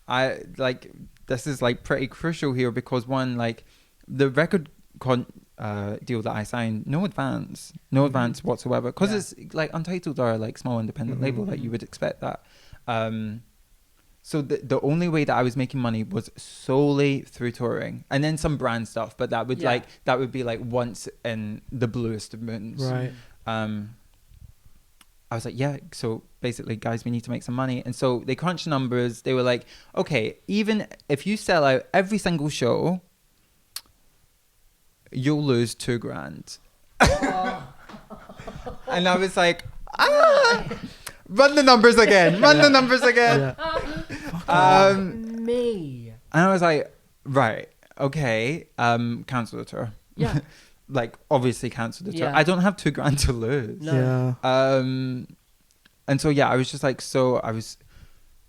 this is like pretty crucial here because one, like the record deal that I signed, no advance whatsoever, because it's like Untitled are like small independent label that you would expect that. So the only way that I was making money was solely through touring, and then some brand stuff, but that would be like once in the bluest of moons. Right. I was like, yeah, so basically, guys, we need to make some money. And so they crunched numbers. They were like, okay, even if you sell out every single show, you'll lose $2,000. And I was like, run the numbers again. Me. And I was like, right, okay, cancel the tour. Yeah. Like, obviously cancel the tour. Yeah. I don't have $2,000 to lose. No. Yeah. And so, yeah, I was just like, I was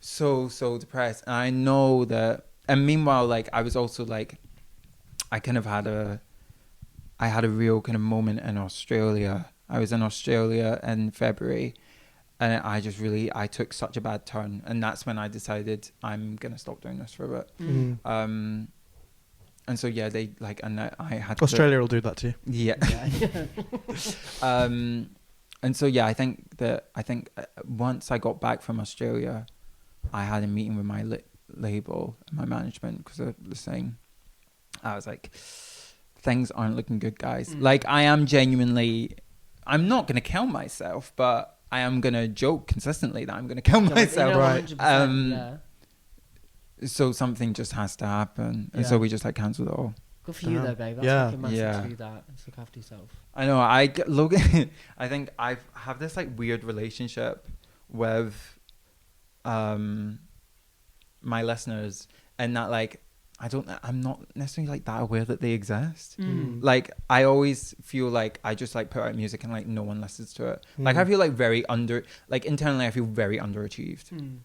so depressed. And I know that, and meanwhile, like, I was also like, I had a real kind of moment in Australia. I was in Australia in February, and I took such a bad turn. And that's when I decided I'm going to stop doing this for a bit. And so, yeah, I had Australia will do that to you. Yeah. And so, yeah, I think once I got back from Australia, I had a meeting with my label and my management because of the thing. I was like, things aren't looking good, guys. Like, I'm not going to kill myself, but I am going to joke consistently that I'm going to kill myself. Right. So something just has to happen. And so we just like cancelled it all. Good for you though, babe. That's fucking massive to do that. Let's look after yourself. I know. I think I have this like weird relationship with my listeners, and that like I'm not necessarily like that aware that they exist. Like I always feel like I just like put out music and like no one listens to it. Like I feel like internally I feel very underachieved.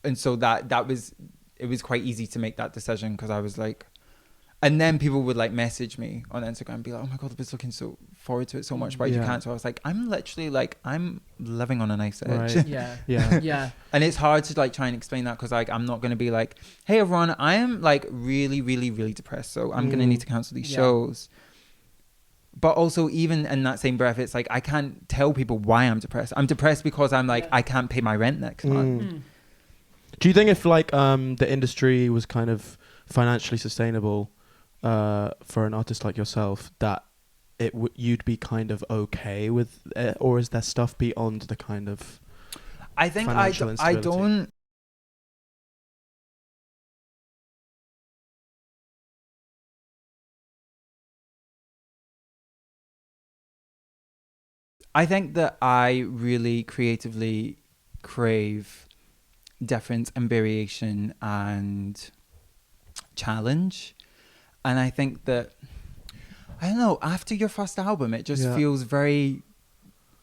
And so it was quite easy to make that decision because I was like, and then people would like message me on Instagram and be like, oh my God, I've been looking so forward to it so much, but you can't. So I was like, I'm literally like, I'm living on a nice edge. Right. Yeah. And it's hard to like try and explain that because like, I'm not going to be like, hey everyone, I am like really, really, really depressed. So I'm going to need to cancel these shows. But also even in that same breath, it's like, I can't tell people why I'm depressed. I'm depressed because I'm like, I can't pay my rent next month. Do you think if like the industry was kind of financially sustainable for an artist like yourself, that you'd be kind of okay with it, or is there stuff beyond the kind of I think financial I don't. I think that I really creatively crave difference and variation and challenge, and I think that I don't know, after your first album it just feels very,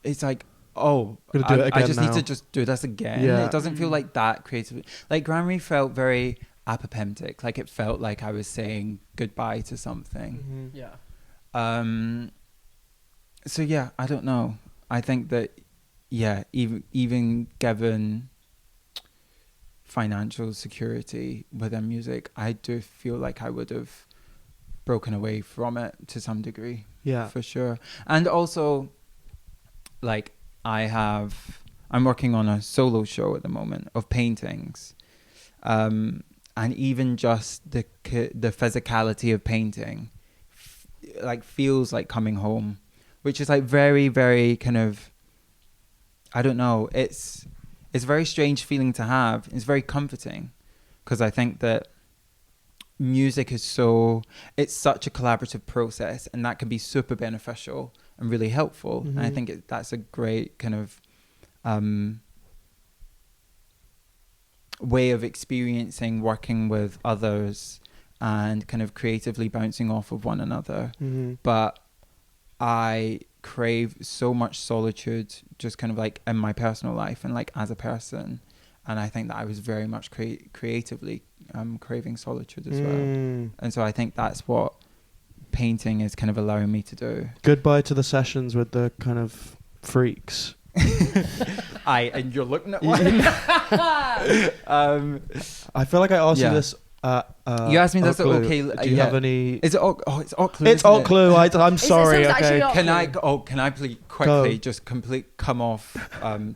it's like, oh, I just need to just do this again. It doesn't feel like that creative. Like Grammy felt very apopemptic, like it felt like I was saying goodbye to something. So yeah, I don't know, I think that even given financial security within music, I do feel like I would have broken away from it to some degree. For sure. And also like I'm working on a solo show at the moment of paintings, and even just the physicality of painting like feels like coming home, which is like very, very kind of, I don't know, it's a very strange feeling to have. It's very comforting because I think that music is it's such a collaborative process, and that can be super beneficial and really helpful. And I think that's a great kind of way of experiencing working with others and kind of creatively bouncing off of one another. But I crave so much solitude just kind of like in my personal life and like as a person, and I think that I was very much creatively craving solitude as well. And so I think that's what painting is kind of allowing me to do. Goodbye to the sessions with the kind of freaks. and you're looking at one. I feel like I asked you this. You asked me this at OK. Do you have any? Is it? It's Oak Clue. It's Oak Clue. I'm sorry. Okay. Can I please quickly just come off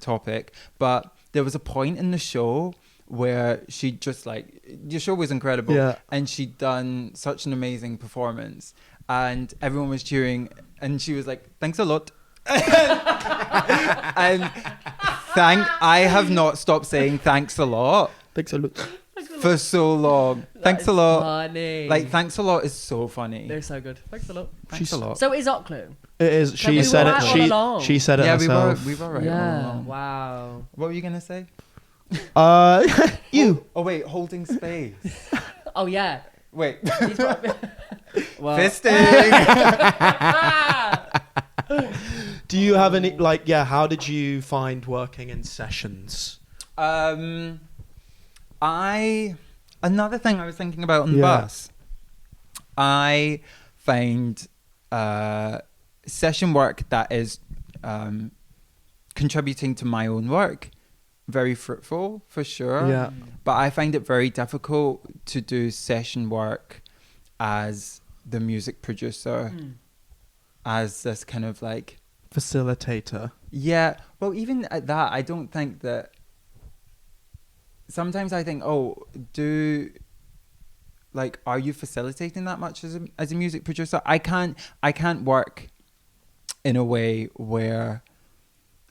topic? But there was a point in the show where she just like, your show was incredible, and she'd done such an amazing performance, and everyone was cheering, and she was like, "Thanks a lot." And I have not stopped saying thanks a lot. Thanks a lot. For so long. Thanks a lot. Funny. Like, thanks a lot is so funny. They're so good. Thanks a lot. Thanks a lot. So is Oak Clue? It is. She said it. She said it herself. We were right all along. Wow. What were you gonna say? You. Oh wait, holding space. Oh yeah. Wait. Fisting. Do you have any how did you find working in sessions? Another thing I was thinking about on the bus, I find session work that is contributing to my own work very fruitful, for sure. Yeah. But I find it very difficult to do session work as the music producer, as this kind of like facilitator. Yeah. Well, even at that, I don't think that. Sometimes I think, are you facilitating that much as a music producer? I can't work in a way where,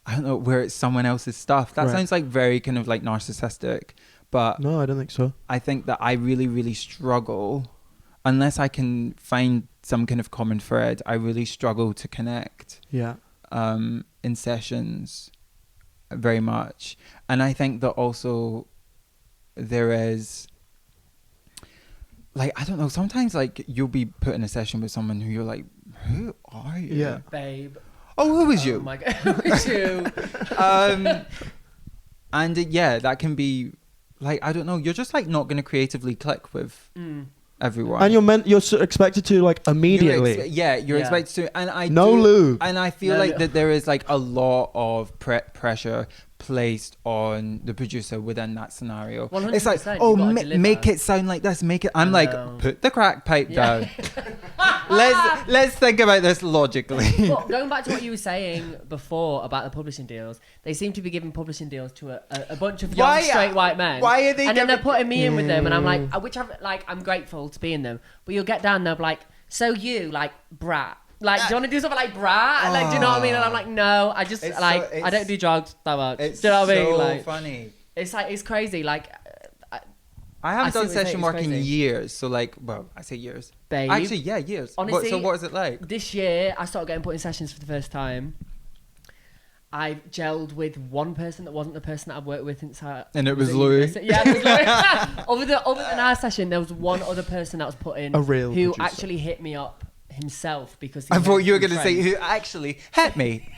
I don't know, where it's someone else's stuff. That sounds like very kind of like narcissistic, but no, I don't think so. I think that I really, really struggle, unless I can find some kind of common thread. I really struggle to connect. Yeah. In sessions, very much, and I think that also. There is, like, I don't know, sometimes, like, you'll be put in a session with someone who you're like, who are you? Yeah. Babe. Oh, who is you? Oh, my God. Who is you? And, that can be, like, I don't know, you're just, like, not going to creatively click with everyone. And you're expected to, like, immediately. You're expected to. And lube. And I feel that there is, like, a lot of pressure placed on the producer within that scenario. 100%, it's like, make it sound like this, I'm like, put the crack pipe down. let's think about this logically. Well, going back to what you were saying before about the publishing deals, they seem to be giving publishing deals to a bunch of young straight white men. Why are they? And then they're putting me in with them, and I'm like, I'm grateful to be in them. But you'll get down, they'll be like, so you like brat. Like, do you want to do something like brat? Like, do you know what I mean? And I'm like, no, I just I don't do drugs that much. Do you know what I mean? Like, funny. It's like, it's crazy. Like, I haven't done session work in years. So like, well, I say years. Babe. Actually, years. Honestly, so what is it like? This year, I started getting put in sessions for the first time. I gelled with one person that wasn't the person that I've worked with since and it was Louis. Yeah, it was Louis. other than our session, there was one other person that was put in who producer. Actually hit me up himself because I thought you were going to say who actually hit me.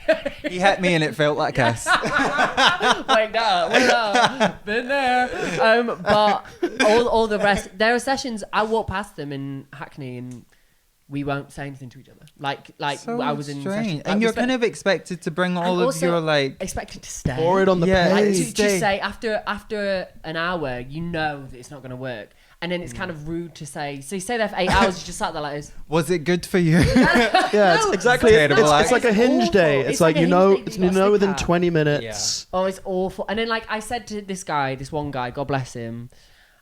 He hit me and it felt like a kiss. Wake up, been there. But all the rest, there are sessions I walk past them in Hackney and we won't say anything to each other. Like so I was in session, and you're kind of expected to bring all of your like expected to stay. Pour it on the page. Like, to just say after an hour, you know that it's not going to work. And then it's kind of rude to say. So you stay there for 8 hours. You just sat there like this. Was it good for you? Yeah, it's exactly. It's like a hinge awful. day. It's like you know within 20 minutes. Yeah. Oh, it's awful. And then like I said to this one guy, God bless him,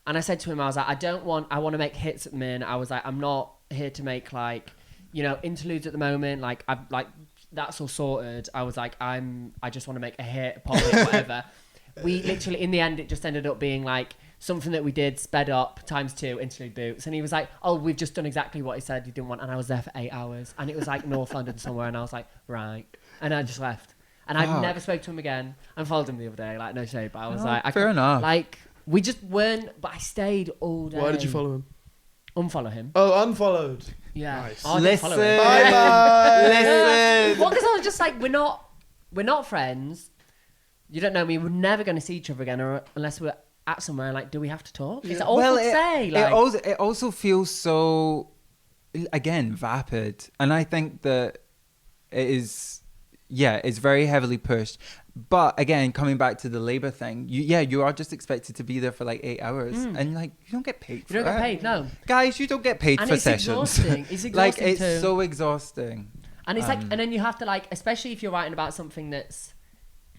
and I said to him, I was like, I want to make hits at the minute. I was like, I'm not here to make like, interludes at the moment. Like I've like that's all sorted. I was like, I just want to make a hit, pop it, whatever. We literally in the end it just ended up being like something that we did sped up ×2 interlude boots, and he was like, oh, we've just done exactly what he said you didn't want, and I was there for 8 hours, and it was like North London somewhere, and I was like, right, and I just left, and I never spoke to him again. I followed him the other day, like no shade, but I was like, fair enough. Like we just weren't, but I stayed all day. Why did you follow him? Unfollow him. Oh, unfollowed. Yeah. Nice. Oh, Listen. Bye. Listen. Well, because I was just like, we're not friends. You don't know me. We're never going to see each other again, or unless we're at somewhere. Like, do we have to talk? It's awful to say. Like, it also feels so, again, vapid, and I think that it is, it's very heavily pushed. But again, coming back to the labor thing, you are just expected to be there for like 8 hours, and like you don't get paid for it. You don't get paid, no. Guys, you don't get paid And for it's sessions. exhausting. It's exhausting Like it's too. so exhausting. And it's like, and then you have to like, especially if you're writing about something that's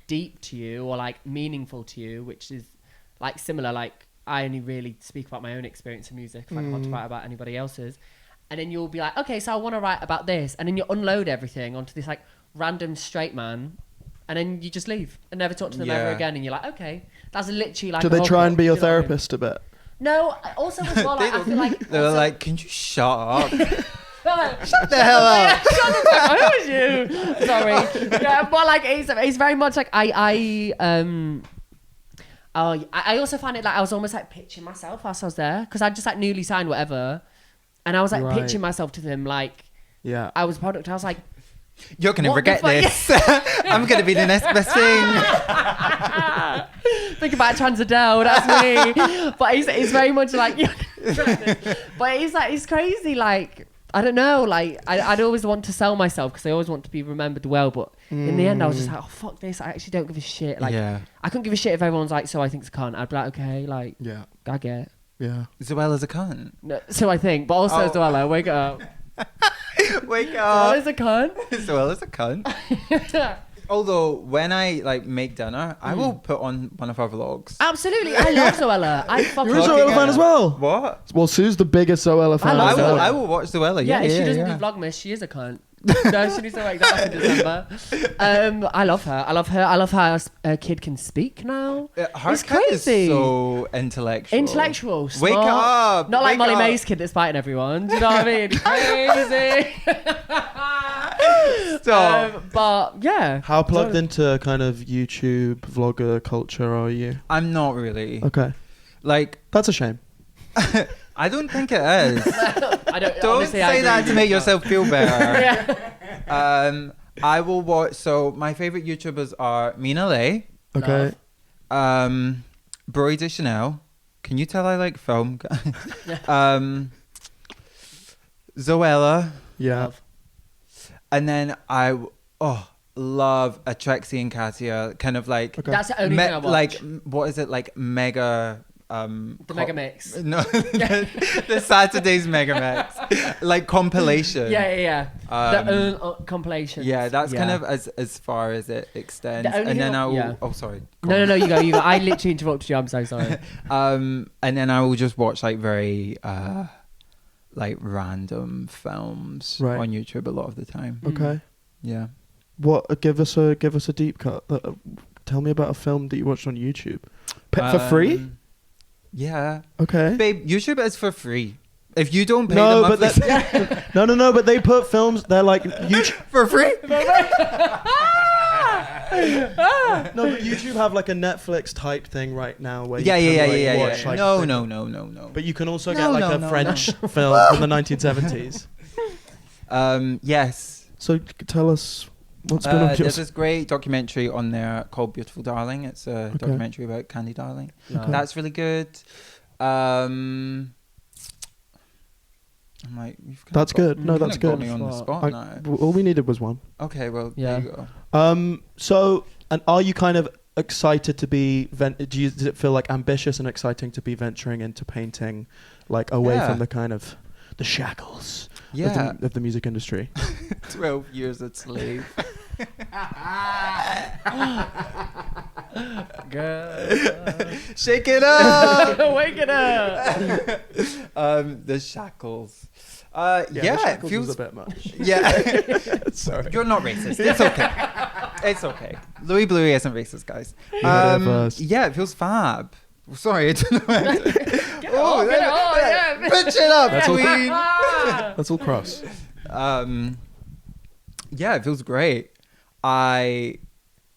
deep to you or like meaningful to you, which is like similar. Like I only really speak about my own experience in music. If I want to write about anybody else's, and then you'll be like, okay, so I want to write about this, and then you unload everything onto this like random straight man. And then you just leave and never talk to them ever again. And you're like, okay, that's literally like. Do they try and be your therapist a bit? No, also as well, like, I feel like They're like, can you shut up? Shut the hell up. Shut the fuck up. Who was you? Sorry. Yeah, but like it's very much like I also find it like I was almost like pitching myself whilst I was there because I just like newly signed whatever, and I was like pitching myself to them like I was a product. I was like, you're gonna what regret this. I'm gonna be the next best thing. Think about Transodel, that's me. But it's very much like, but it's like it's crazy. Like I don't know. Like I'd always want to sell myself because I always want to be remembered well. But in the end, I was just like, oh fuck this. I actually don't give a shit. Like I couldn't give a shit if everyone's like, so I think it's a cunt. I'd be like, okay, like I get it. Yeah. Zoella's a cunt. No, so I think, but also Zoella, wake up. Wake up. Zoella's a cunt. Zoella's a cunt. Although when I like make dinner, I will put on one of our vlogs. Absolutely, I love Zoella. I fucking You're a Zoella fan as well. What? Well, Sue's the biggest Zoella fan. I will watch Zoella. Yeah, if she doesn't do Vlogmas, she is a cunt. No, she needs to make that up in December. I love her. I love how a kid can speak now. Her it's kid crazy. Is so intellectual. Smart. Wake up. Not like Wake Molly up. May's kid that's biting everyone. Do you know what I mean? Crazy. Stop. But yeah. How plugged into kind of YouTube vlogger culture are you? I'm not really. Okay. Like that's a shame. I don't think it is. Don't honestly, say that to make yourself feel better. Yeah. I will watch. So my favorite YouTubers are Mina Lay. Okay. Broy de Chanel. Can you tell I like film? Zoella. Yeah. Love. And then I love Atrexie and Katia. Kind of like That's the only thing I watch. like what is it like mega. The Mega Mix. No, the Saturday's Mega Mix, like compilation. Yeah. The compilation. Yeah, that's kind of as far as it extends. And then oh sorry. No, you go. I literally interrupted you. I'm so sorry. And then I will just watch like very like random films on YouTube a lot of the time. Okay. Yeah. What? Give us a deep cut. Tell me about a film that you watched on YouTube. For free? Yeah. Okay. Babe, YouTube is for free. If you don't pay no, the monthly... No, but they put films, they're like... YouTube for free? No, but YouTube have like a Netflix type thing right now where you can watch like... No. But you can also get like a French film from the 1970s. Yes. So tell us... What's been on there's this great documentary on there called Beautiful Darling. It's a documentary about Candy Darling. Okay. That's really good. I'm like, that's good. No, that's good. Got me on the spot now. All we needed was one. Okay, well, there you go. So, and are you kind of excited to be? Does it feel like ambitious and exciting to be venturing into painting, like away from the kind of the shackles of the music industry? 12 years a slave. Girl. Shake it up. Wake it up. The shackles. It feels a bit much. Yeah. Sorry. You're not racist. It's okay. It's okay. Louis Bluey isn't racist, guys. It feels fab. Sorry, I don't know. Bitch it up, queen. That's all cross. It feels great. I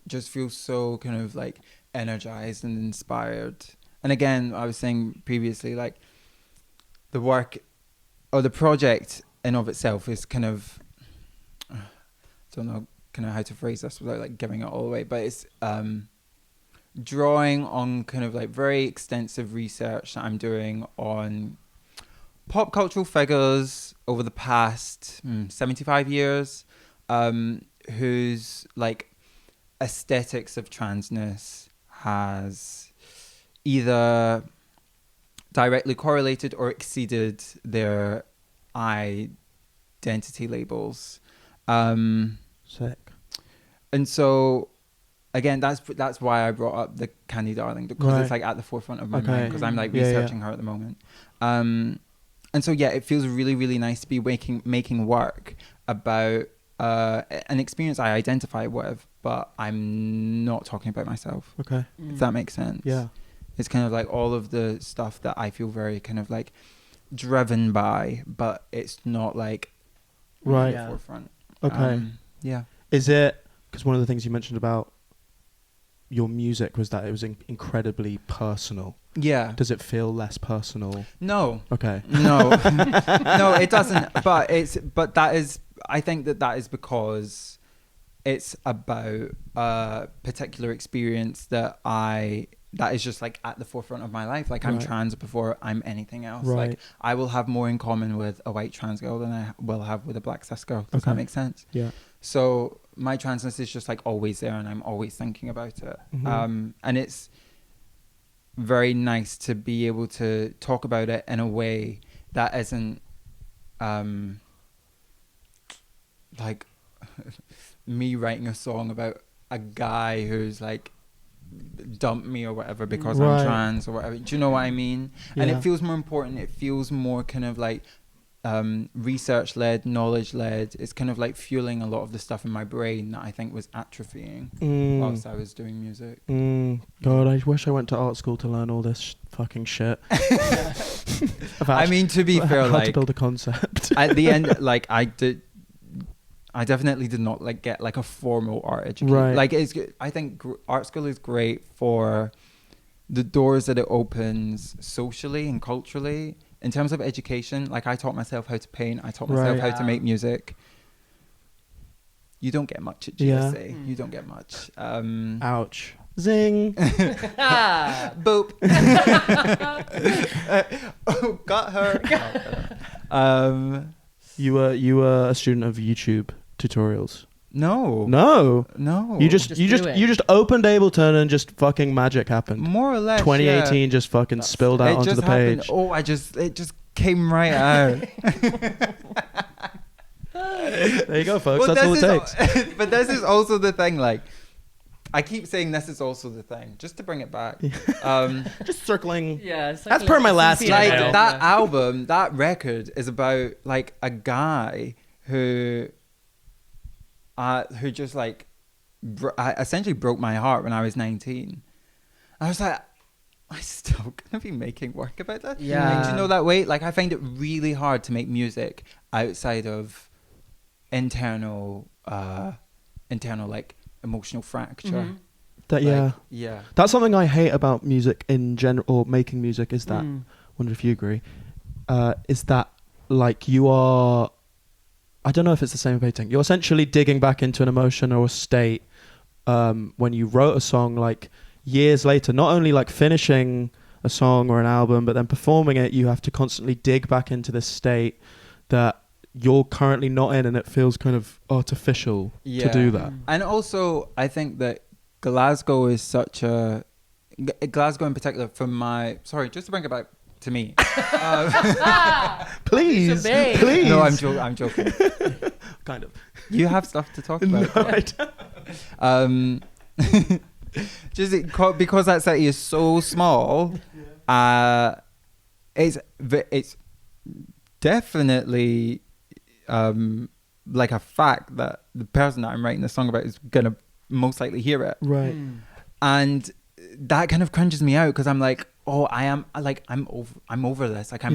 just feel so kind of like energized and inspired. And again, I was saying previously, like the work or the project in of itself is kind of, I don't know kind of how to phrase this without like giving it all away, but it's drawing on kind of like very extensive research that I'm doing on pop cultural figures over the past 75 years, whose like aesthetics of transness has either directly correlated or exceeded their identity labels. Sick. And so, again, that's why I brought up the Candy Darling, because it's Right. like at the forefront of my Okay. mind, because I'm like Yeah, researching her at the moment. And so, yeah, it feels really, really nice to be making work about an experience I identify with, but I'm not talking about myself, Okay. if that makes sense. Yeah. It's kind of like all of the stuff that I feel very kind of like driven by, but it's not like Right. at the forefront. Okay. Yeah. Is it, because one of the things you mentioned about your music was that it was incredibly personal. Yeah. Does it feel less personal? No. Okay. No. No, it doesn't. But that is, I think that is because it's about a particular experience that is just like at the forefront of my life. Like I'm Right. trans before I'm anything else. Right. Like I will have more in common with a white trans girl than I will have with a black cis girl. Does Okay. that make sense? Yeah. So my transness is just like always there, and I'm always thinking about it. Mhm. And it's very nice to be able to talk about it in a way that isn't like me writing a song about a guy who's like dumped me or whatever because Right. I'm trans or whatever. Do you know what I mean? And Yeah. it feels more important. It feels more kind of like research led, knowledge led. It's kind of like fueling a lot of the stuff in my brain that I think was atrophying whilst I was doing music. God, I wish I went to art school to learn all this fucking shit. I mean, to be fair, how to like build a concept. at the end, like I definitely did not like get like a formal art education. Right. Like I think art school is great for the doors that it opens socially and culturally. In terms of education, like I taught myself how to paint. I taught myself Right. how to make music. You don't get much at Yeah. GSA. You don't get much. Ouch. Zing. Boop. Oh, got her. You were a student of YouTube tutorials. No. No. You just opened Ableton and just fucking magic happened. More or less. 2018 just fucking spilled out onto the happened. page. Oh, it just came right out. There you go, folks. That's all it takes. But this is also the thing. Like, I keep saying this is also the thing, just to bring it back. Just circling. Yeah, That's per my last Like email. that album, that record is about like a guy who just like essentially broke my heart when I was 19. I was like, I'm still gonna be making work about that. Yeah. Like, do you know that way? Like I find it really hard to make music outside of internal like emotional fracture. Mhm. Yeah. That's something I hate about music in general, or making music, is that, wonder if you agree, is that like you are, I don't know if it's the same painting, you're essentially digging back into an emotion or a state when you wrote a song, like years later, not only like finishing a song or an album, but then performing it, you have to constantly dig back into this state that you're currently not in, and it feels kind of artificial to do that. And also, I think that Glasgow is such a... Glasgow in particular, just to bring it back to me. Please. No, I'm joking. Kind of. You have stuff to talk about. No, I don't. Just because that city is so small, it's definitely like a fact that the person that I'm writing the song about is gonna most likely hear it, Right. and that kind of crunches me out because I'm like, oh, I'm over this. Like I'm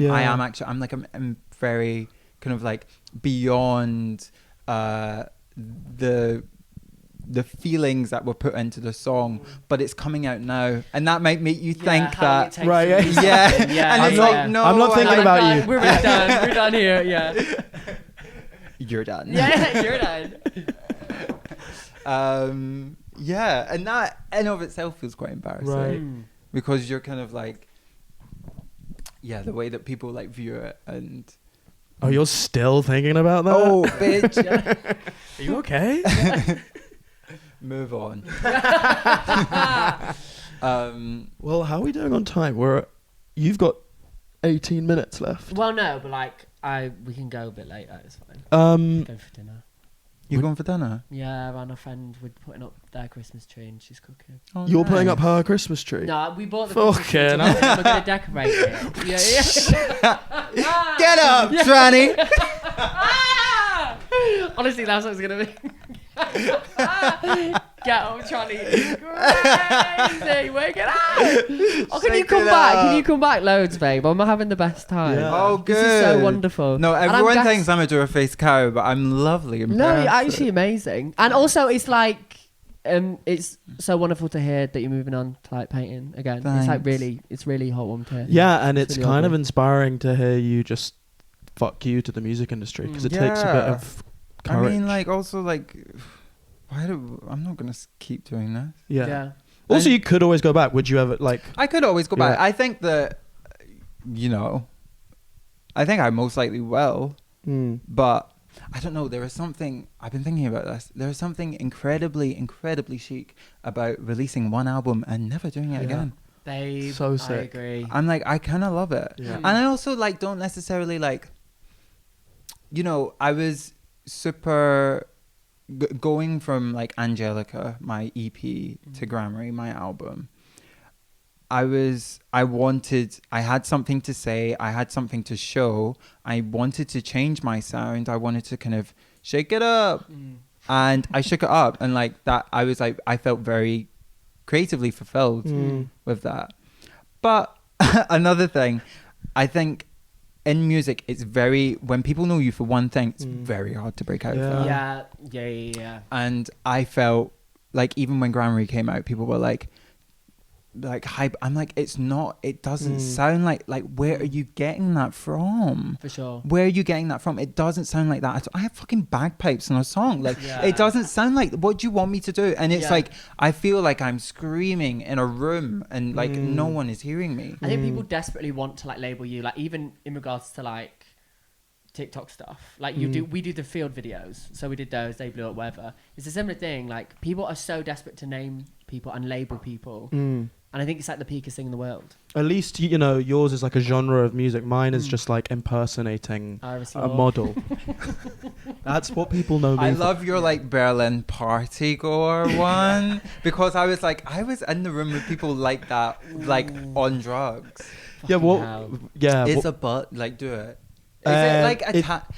very kind of like beyond the feelings that were put into the song, but it's coming out now, and that might make you think that, right? Yeah. Yeah. And I'm it's not- like, no, I'm not thinking about you. We're done. We're done here. Yeah. You're done. Yeah, you're done. Yeah, and that in of itself feels quite embarrassing, Right. because you're kind of like, yeah, the way that people like view it, and Oh, you're still thinking about that? oh, bitch. Are you okay? Move on. Well, how are we doing on time? You've got 18 minutes left. Well, no, but like we can go a bit later. It's fine. Go for dinner. You going for dinner? Yeah, our friend we're putting up their Christmas tree and she's cooking. Oh, You're putting nice. up her Christmas tree. No, we bought the Christmas tree. Fucking We're gonna decorate it. Yeah. Get up, Tranny. Honestly, that's what it's gonna be. Get up, Charlie. Crazy. Wake it up. Oh, can you come back? Can you come back loads, babe? I'm having the best time. Yeah. Oh, good. This is so wonderful. No, And everyone thinks I'm a door-faced cow, but I'm lovely. And No, you're perfect. actually amazing. And also, it's like, it's so wonderful to hear that you're moving on to like painting again. Thanks. It's like it's really heartwarming to hear. Yeah, and it's really kind of lovely. inspiring to hear you just fuck you to the music industry because it takes a bit Yeah. of courage. I mean, like, also, like, I'm not going to keep doing this. Yeah. Also, And- you could always go back. Would you ever like? I could always go back. Yeah. I think that, I think I most likely will, but I don't know. There is something, I've been thinking about this. There is something incredibly, incredibly chic about releasing one album and never doing it Yeah. again. Babe, So I sick. agree. I'm like, I kind of love it. Yeah. And I also like don't necessarily like, I was super going from like Angelica, my EP, to Grammary, my album. I had something to say. I had something to show. I wanted to change my sound. I wanted to kind of shake it up. And I shook it up. And like that, I was like, I felt very creatively fulfilled with that. But another thing, I think in music, it's when people know you for one thing, it's very hard to break out of that. Yeah. And I felt like even when Grammary came out, people were like hype. I'm like, it doesn't sound like where are you getting that from? For sure. Where are you getting that from? It doesn't sound like that at all. I have fucking bagpipes in a song. Like, Yeah. it doesn't sound like, what do you want me to do? And it's Yeah. like, I feel like I'm screaming in a room and like no one is hearing me. I think people desperately want to like label you, like even in regards to like TikTok stuff. Like we do the field videos, so we did those. They blew up, whatever. It's a similar thing. Like people are so desperate to name people and label people, and I think it's like the peakest thing in the world. At least yours is like a genre of music. Mine is just like impersonating Iris a Law. model. That's what people know me I for. love your like Berlin party goer one because I was in the room with people like that, like on drugs. Yeah, well, hell. yeah. It's well, a butt, like do it. Is it like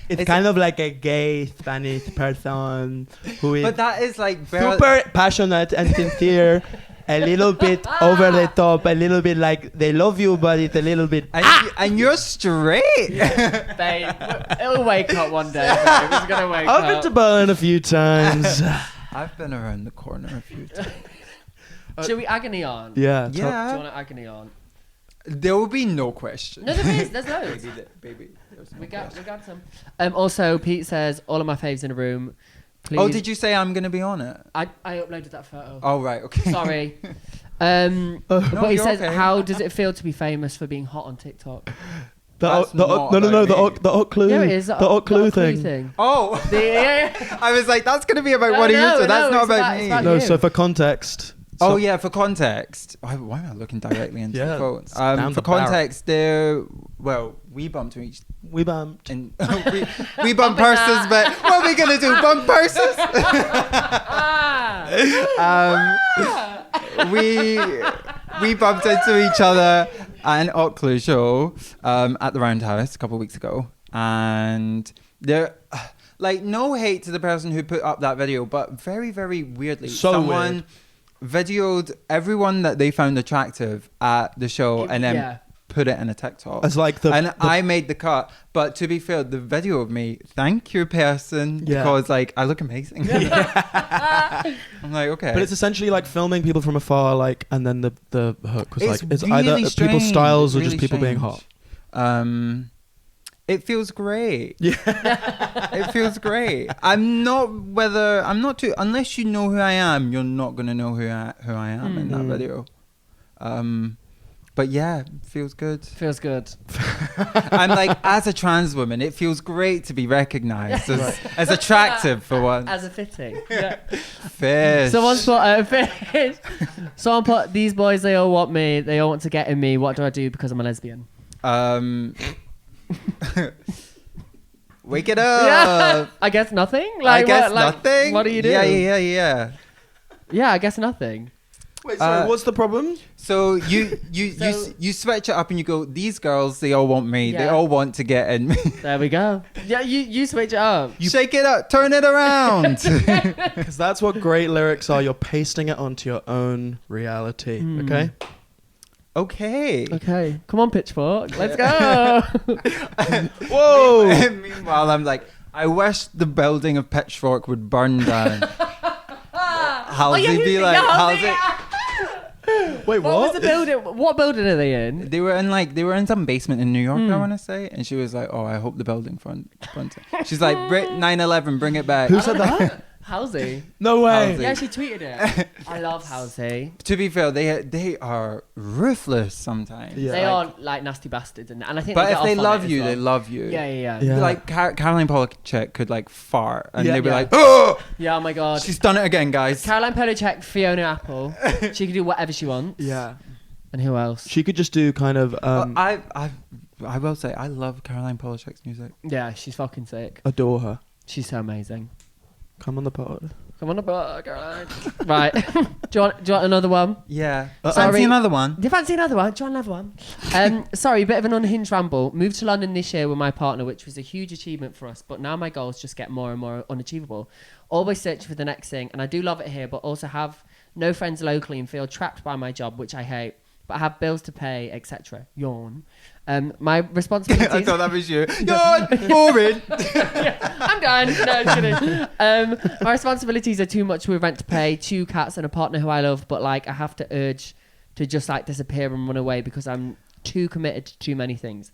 it's kind of like a gay Spanish person who is But that is like Berlin. super passionate and sincere, a little bit over the top, a little bit like they love you, but it's a little bit. And you're straight. Babe, it'll wake up one day. Babe. It's gonna wake I've been up. to Berlin a few times. I've been around the corner a few times. Should we agony on? Yeah. Do you Yeah. want to agony on? There will be no question. No, there is. There's loads. Baby, there's no We got question. some. Also, Pete says all of my faves in a room. Please. Oh, did you say I'm going to be on it? I uploaded that photo. Oh, right. Okay. Sorry. But he you're says, okay. how does it feel to be famous for being hot on TikTok? That's not No, about the hot clue. Yeah, it is. The hot clue thing. Oh. Yeah. I was like, that's going to be about No, one of no, you, so that's no, not it's about about- me. it's about No, you. so for context. Oh yeah, for context. Why am I looking directly into Yeah, the phone? it's down For the barrel. context, we bumped to each We bumped. and we bump purses, but what are we gonna do? Bump purses? We bumped into each other at an Occlu show at the Roundhouse a couple of weeks ago, and there. Like, no hate to the person who put up that video, but very, very weirdly, So someone videoed everyone that they found attractive at the show and then put it in a TikTok. As like I made the cut. But to be fair, the video of me, thank you, person, because like I look amazing. I'm like, okay. But it's essentially like filming people from afar, like, and then the hook was like it's really either people's strange. styles or It's just really people being strange. hot. It feels great. Yeah. It feels great. Unless you know who I am, you're not gonna know who I am in that video. But yeah, feels good. Feels good. I'm like, as a trans woman, it feels great to be recognised as attractive for once. As a fitting. Yeah. Fish. Someone's put fish. Someone put, these boys, they all want me. They all want to get in me. What do I do because I'm a lesbian? Wake it up. Yeah. I guess nothing. I guess nothing. What do you do? Yeah. Yeah, I guess nothing. Wait, sorry, what's the problem? So you switch it up and you go, these girls, they all want me. They all want to get in me. There we go. Yeah, you switch it up. You shake it up, turn it around. Because that's what great lyrics are. You're pasting it onto your own reality. Okay? Okay. Come on, Pitchfork. Let's go. Whoa. Meanwhile, I'm like, I wish the building of Pitchfork would burn down. Halsey be like, Halsey. Wait, what was the building? What building are they in? They were in some basement in New York, I want to say. And she was like, oh, I hope the building front. She's like, 9/11, bring it back. Who said that? Halsey. No way. Halsey. Yeah, she tweeted it. I love Halsey. To be fair, they are ruthless sometimes. Yeah. They are like nasty bastards, and I think. But they if they love you, they love you. Yeah. Like Caroline Polachek could like fart, and they'd be like, oh, Yeah, oh my god. she's done it again, guys. Caroline Polachek, Fiona Apple. She can do whatever she wants. yeah. And who else? She could just do kind of I will say I love Caroline Polachek's music. Yeah, she's fucking sick. adore her. She's so amazing. Come on the pod. Come on the boat, Caroline. Right. do you want another one? Yeah. Uh-oh. Fancy another one? Do you fancy another one? Do you want another one? Sorry, a bit of an unhinged ramble. Moved to London this year with my partner, which was a huge achievement for us. But now my goals just get more and more unachievable. Always search for the next thing. And I do love it here, but also have no friends locally and feel trapped by my job, which I hate. But I have bills to pay, etc. Yawn. My responsibilities... I thought that was you. Yawn! Boring! Yeah, I'm done. No, I'm kidding. My responsibilities are too much with rent to pay, 2 cats and a partner who I love, but like I have to urge to just like disappear and run away because I'm too committed to too many things.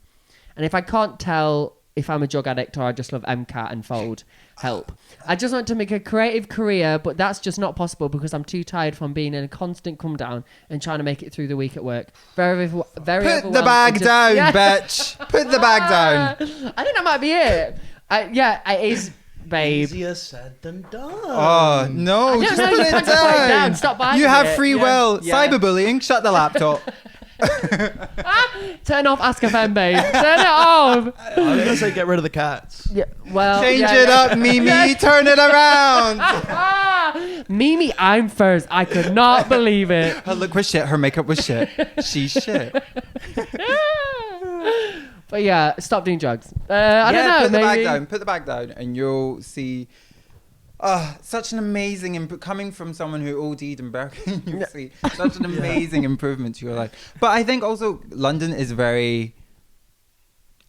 And if I can't tell if I'm a drug addict or I just love MCAT and Fold, help. I just want to make a creative career, but that's just not possible because I'm too tired from being in a constant come down and trying to make it through the week at work. Very Put the bag down, bitch. Put the bag down. I think that might be it. It is, babe. Easier said than done. Oh, no. Just No, put you it can't just put it down. Stop buying You have it. free Yeah. will. Yeah. Cyberbullying. Shut the laptop. Turn off Ask FM, babe. Turn it off. I was gonna say get rid of the cats. Yeah, well, Change it up, Mimi. Turn it around. Mimi, I'm first. I could not believe it. Her look was shit. Her makeup was shit. She's shit. But yeah, stop doing drugs. I don't know. Put the bag maybe. down. Put the bag down, and you'll see. Such an amazing coming from someone who OD'd in Berkeley. You see such an amazing improvement to your life. But I think also London is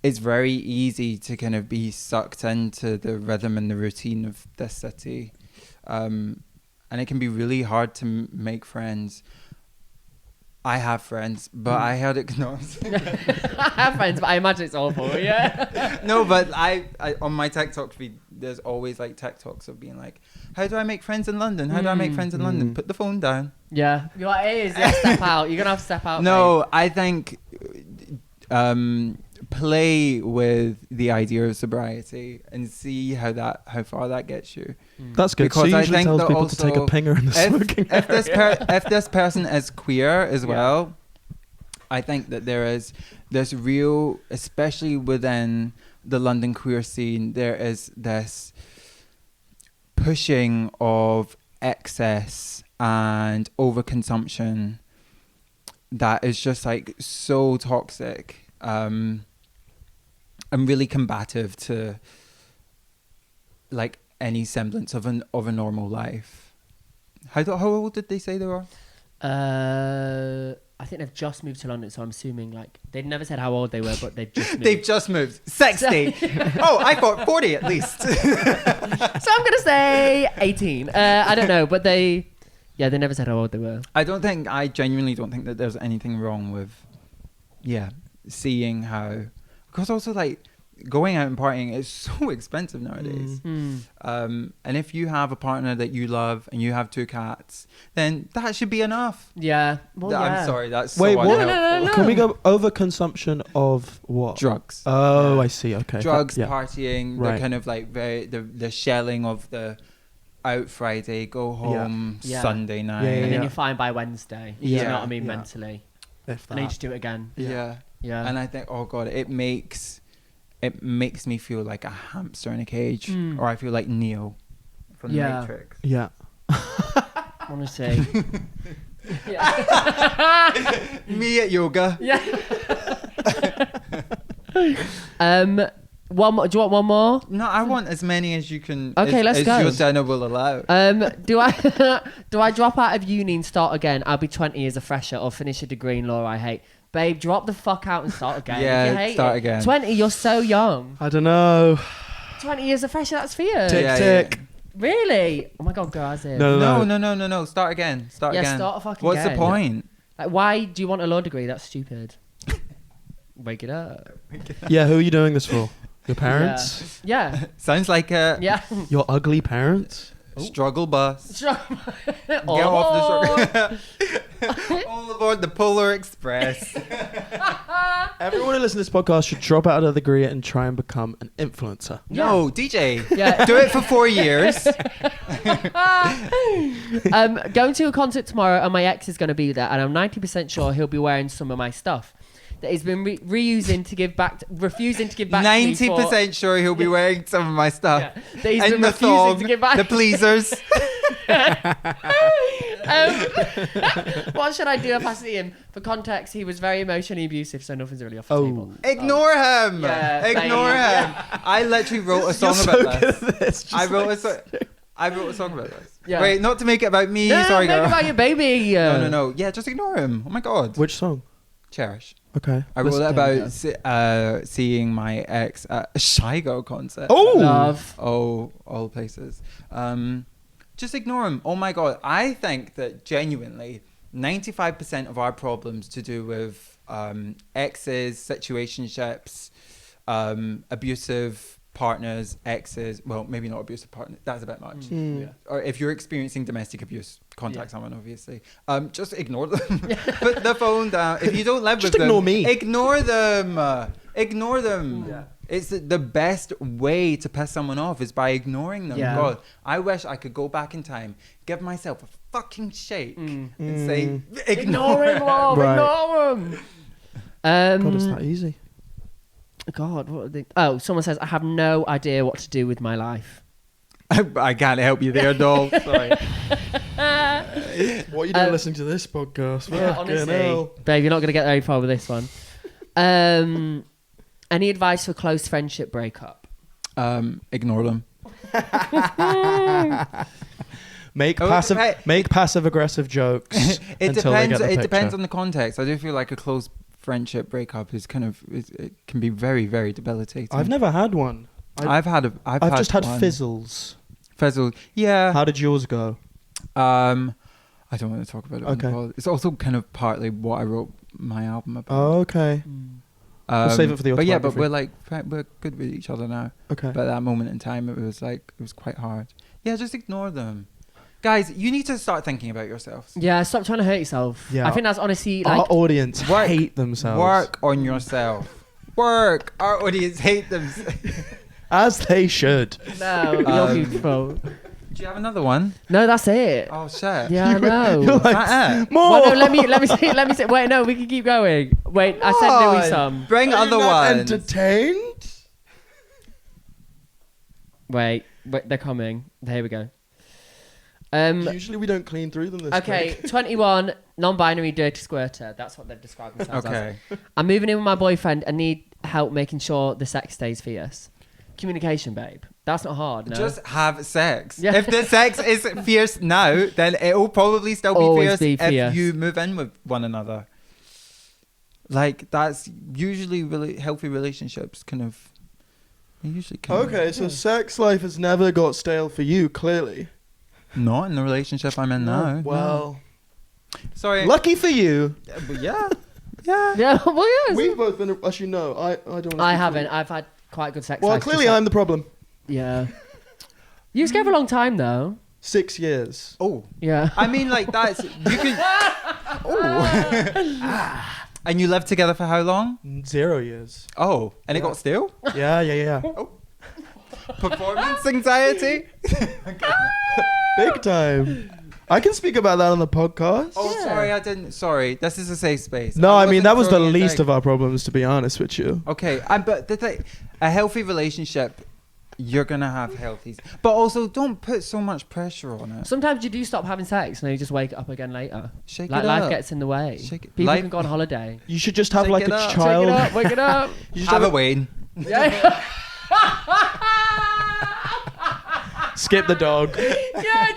it's very easy to kind of be sucked into the rhythm and the routine of this city, and it can be really hard to make friends. I have friends, but I had it. No, I have friends, but I imagine it's awful. Yeah. no, but I on my TikTok feed, there's always like TikToks of being like, how do I make friends in London? How do I make friends in London? Put the phone down. Yeah. What it is? Yeah, step out. You're gonna have to step out. No, babe. I think play with the idea of sobriety and see how far that gets you. That's good. Because She I usually think tells that people to take a also pinger in the smoking if this person is queer as well, I think that there is this real, especially within the London queer scene, there is this pushing of excess and overconsumption that is just like so toxic, and really combative to like any semblance of a normal life. How old did they say they were? I think they've just moved to London, so I'm assuming like they've never said how old they were, but they've just moved. They've just moved. 60. Oh, I thought 40 at least. So I'm gonna say 18. I don't know, but they never said how old they were. I genuinely don't think that there's anything wrong with, seeing how, because also like going out and partying is so expensive nowadays. And if you have a partner that you love and you have 2 cats, then that should be enough. Yeah. Well, I'm sorry, that's so Wait, what? unhelpful. No. Can we go overconsumption of what? Drugs. Oh, I see. Okay. Drugs, Yeah. partying, Right. the kind of like the shelling of the out Friday, go home Yeah. Sunday night. Yeah, And then yeah. you're fine by Wednesday. You know Yeah. what I mean? Yeah. Mentally. If And then you that. just do it again. Yeah. Yeah. And I think, oh God, it makes me feel like a hamster in a cage. Or I feel like Neo from the Yeah. Matrix. Yeah. Honestly. yeah. Me at yoga. Yeah. One more. Do you want one more? No, I want as many as you can. Okay, let's as go. your dinner will allow. Do I drop out of uni and start again? I'll be 20 as a fresher or finish a degree in law I hate. Babe, drop the fuck out and start again. Yeah, If you hate start it. again. 20, you're so young. I don't know. 20 years a fresher, that's for you. Tick Yeah, tick. Really? Oh my god, girl, how's it? No. No. Start again. Start Yeah, again. start fucking What's again. the point? Like, why do you want a law degree? That's stupid. Wake it up. Yeah. Who are you doing this for? Your parents? Yeah. Sounds like a Yeah. Your ugly parents? struggle bus. Get Get off the struggle. All aboard the Polar Express. Everyone who listens to this podcast should drop out of the degree and try and become an influencer. No, DJ. Yeah. Do it for 4 years. Going to a concert tomorrow and my ex is going to be there and I'm 90% sure he'll be wearing some of my stuff that he's been refusing to give back to me for 90% sure he'll be wearing some of my stuff. Yeah, that he's And been the refusing thong, to give back. the pleasers. What should I do if I see him? For context, he was very emotionally abusive, so nothing's really off the table. Ignore him. Yeah, Ignore babe. him. I literally wrote a song You're about so this. good at this. I wrote a song about this. Yeah. Wait, not to make it about me. No, Sorry, make girl. about your baby. No. Yeah, just ignore him. Oh my God. Which song? Cherish. Okay. I wrote Listen- it about seeing my ex at a Shy Girl concert. Oh! Love. Oh, all places. Just ignore him. Oh my God. I think that genuinely 95% of our problems to do with exes, situationships, abusive partners, exes, well, maybe not abusive partners, that's a bit much. Yeah. Or if you're experiencing domestic abuse, contact someone, obviously. Just ignore them. Put the phone down. If you don't live Just with them, ignore me. Ignore them. Ignore them. Yeah. It's the best way to piss someone off is by ignoring them. Yeah. God, I wish I could go back in time, give myself a fucking shake and say, Ignore him, love. Right. Ignore him. God, it's that easy. God, what are they? Oh, someone says, I have no idea what to do with my life. I can't help you there, doll. Sorry. What are you doing listening to this podcast? Yeah, Fucking honestly. hell. Babe, you're not going to get very far with this one. Any advice for close friendship breakup? Ignore them. Make Oh, passive hey. make passive aggressive jokes until they get the It depends picture. on the context. I do feel like a close friendship breakup is kind of it can be very, very debilitating. I've never had one. I've just had one. fizzles. Fizzle. Yeah. How did yours go? I don't want to talk about it. Okay. On the pod. It's also kind of partly what I wrote my album about. Oh, okay. We'll save it for the But yeah, but autobiography. we're good with each other now. Okay. But at that moment in time, it was quite hard. Yeah, just ignore them, guys. You need to start thinking about yourselves. Yeah, stop trying to hurt yourself. Yeah. I think that's honestly Our like audience Work. hate themselves. Work on yourself. Work. Our audience hate them. As they should. no, you're beautiful. Do you have another one? No, that's it. Oh shit. Yeah, I know. You're like, That it? more. Well, no, let me see. Wait, no, we can keep going. Wait, I sent Louis some. Bring Are you other not ones. entertained? Wait, they're coming. Here we go. Usually we don't clean through them this Okay, quick. 21, non-binary, dirty squirter. That's what they've described themselves Okay. as. I'm moving in with my boyfriend and need help making sure the sex stays fierce. Communication, babe. That's not hard, no? Just have sex. Yeah. If the sex is fierce now, then it will probably still be Always fierce, be fierce. if you move in with one another. Like that's usually really healthy relationships. Okay, so sex life has never got stale for you, clearly. Not in the relationship I'm in now. Well, Sorry. lucky for you. But yeah. Yeah. Yeah, well, yes. We've both been. Actually, no, I don't. I haven't. I've had quite good sex Well, life. clearly I'm the problem. Yeah. You was together a long time though. 6 years. Oh, Yeah. I mean, like that's you could. Oh. And you lived together for how long? 0 years. Oh, and it got stale. Yeah. Performance anxiety. Big time. I can speak about that on the podcast. Oh, Yeah. sorry, I didn't. Sorry, this is a safe space. No, I mean, wasn't that was the throwing it least down. of our problems, to be honest with you. Okay, but the thing, a healthy relationship, you're gonna have healthy, but also don't put so much pressure on it. Sometimes you do stop having sex and then you just wake up again later. Shake Like it life up. gets in the way. Shake it- People life- can go on holiday. You should just have Shake like it a up. child. Shake it up, wake it up. You should Have a have Wayne. Yeah. skip the dog. Yeah.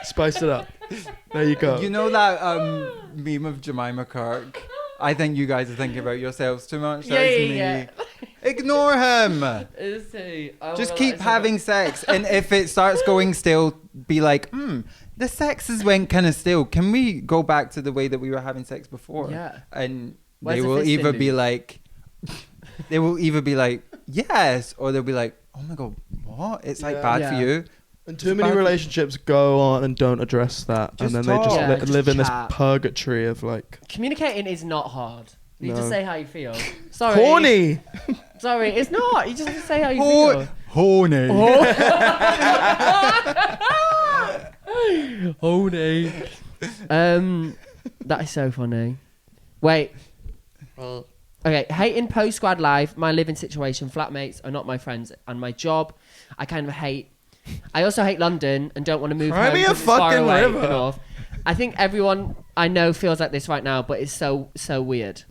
Spice it up. There you go. You know that meme of Jemima Kirk? I think you guys are thinking about yourselves too much. Yeah, That's yeah, me. Ignore him. Is he? Oh Just my God, keep it's having sex, and if it starts going stale, be like, the sex is went kind of stale. Can we go back to the way that we were having sex before? Yeah. And Where's they the will fisting either dude? be like, yes, or they'll be like, oh my God, what? It's like Yeah. bad Yeah. for you. And too many relationships go on and don't address that, Just and then they just, talk. Yeah, li- just live in this chat. purgatory of like Communicating is not hard. You just No. say how you feel. Sorry. horny. Sorry, it's not. You just have to say how you feel. Horny. Honey. That is so funny. Wait. Okay, hating post-grad life, my living situation, flatmates are not my friends, and my job, I kind of hate. I also hate London and don't want to move Cry home me a 'cause it's far fucking away, river. the north. I think everyone I know feels like this right now, but it's so weird.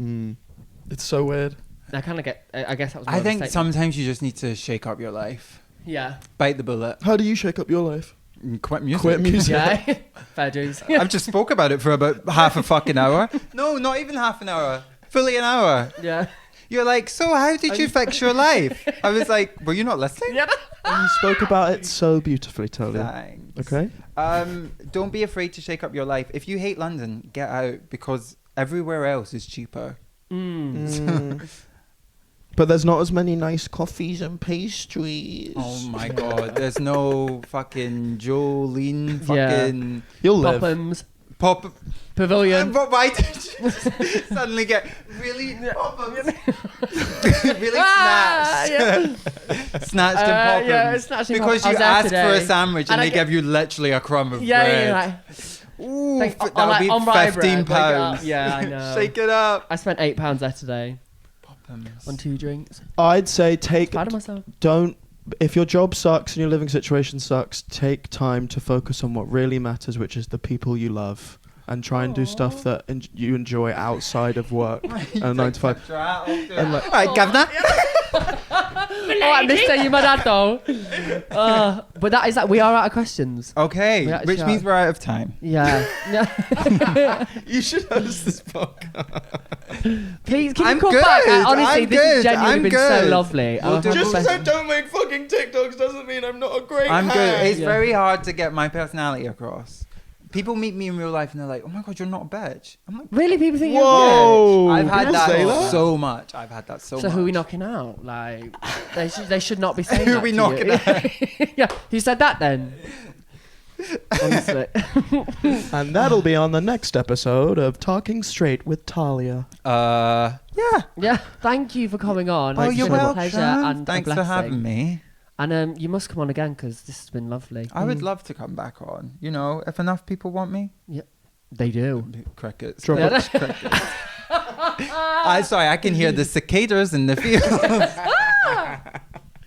It's so weird. I kind of get. I guess that was. I more of a think statement. sometimes you just need to shake up your life. Yeah. Bite the bullet. How do you shake up your life? Quit music. Quit music. Yeah. Fair dues. I've just spoke about it for about half a fucking hour. No, not even half an hour. Fully an hour. Yeah. You're like, so how did you fix your life? I was like, were you not listening? Yeah. And you spoke about it so beautifully, Tahliah. Thanks. Okay. Don't be afraid to shake up your life. If you hate London, get out because everywhere else is cheaper. But there's not as many nice coffees and pastries. Oh my God. There's no fucking Jolene fucking You'll live. Pophams. pop. Pavilion. But why did you suddenly get really really snatched? Yeah. Snatched and poppins. Yeah, snatched and because poppins. I you was there asked for a today. sandwich and And I they get- give you literally a crumb of Yeah, bread. yeah, like, Ooh, like, that'll like, be on rye £15. bread, like, yeah, I know. Shake it up. I spent £8 there today Poppins. on 2 drinks. I'd say Proud of myself. if your job sucks and your living situation sucks, take time to focus on what really matters, which is the people you love, and try and do stuff that you enjoy outside of work. And 9 to 5. And like, Alright, Governor. Alright, Mr. Yamadato. But that is that we are out of questions. We Okay, actually which means are. we're out of time. Yeah. you should host this podcast. Please, can I'm you come good. back? Honestly, I'm this has good. genuinely I'm been so good. lovely. We'll I've do- had Just the because I best- don't make fucking TikToks doesn't mean I'm not a great I'm good. hang. It's Yeah. very hard to get my personality across. People meet me in real life and they're like, "Oh my God, you're not a bitch." I'm like, Really, people think Whoa. you're I've had People that, say that? so much. I've had that so So much. who are we knocking out? Like, they should not be saying Who that are we to knocking you. out? Yeah, who said that then? Honestly. And that'll be on the next episode of Talking Straight with Tahliah. Yeah. Yeah, thank you for coming on. Oh, It's you're been a welcome. pleasure and a Thanks for blessing. having me. And you must come on again because this has been lovely. I would love to come back on. You know, if enough people want me. Yeah, they do. Crickets. Drop Yeah. it. Sorry, I can hear the cicadas in the field.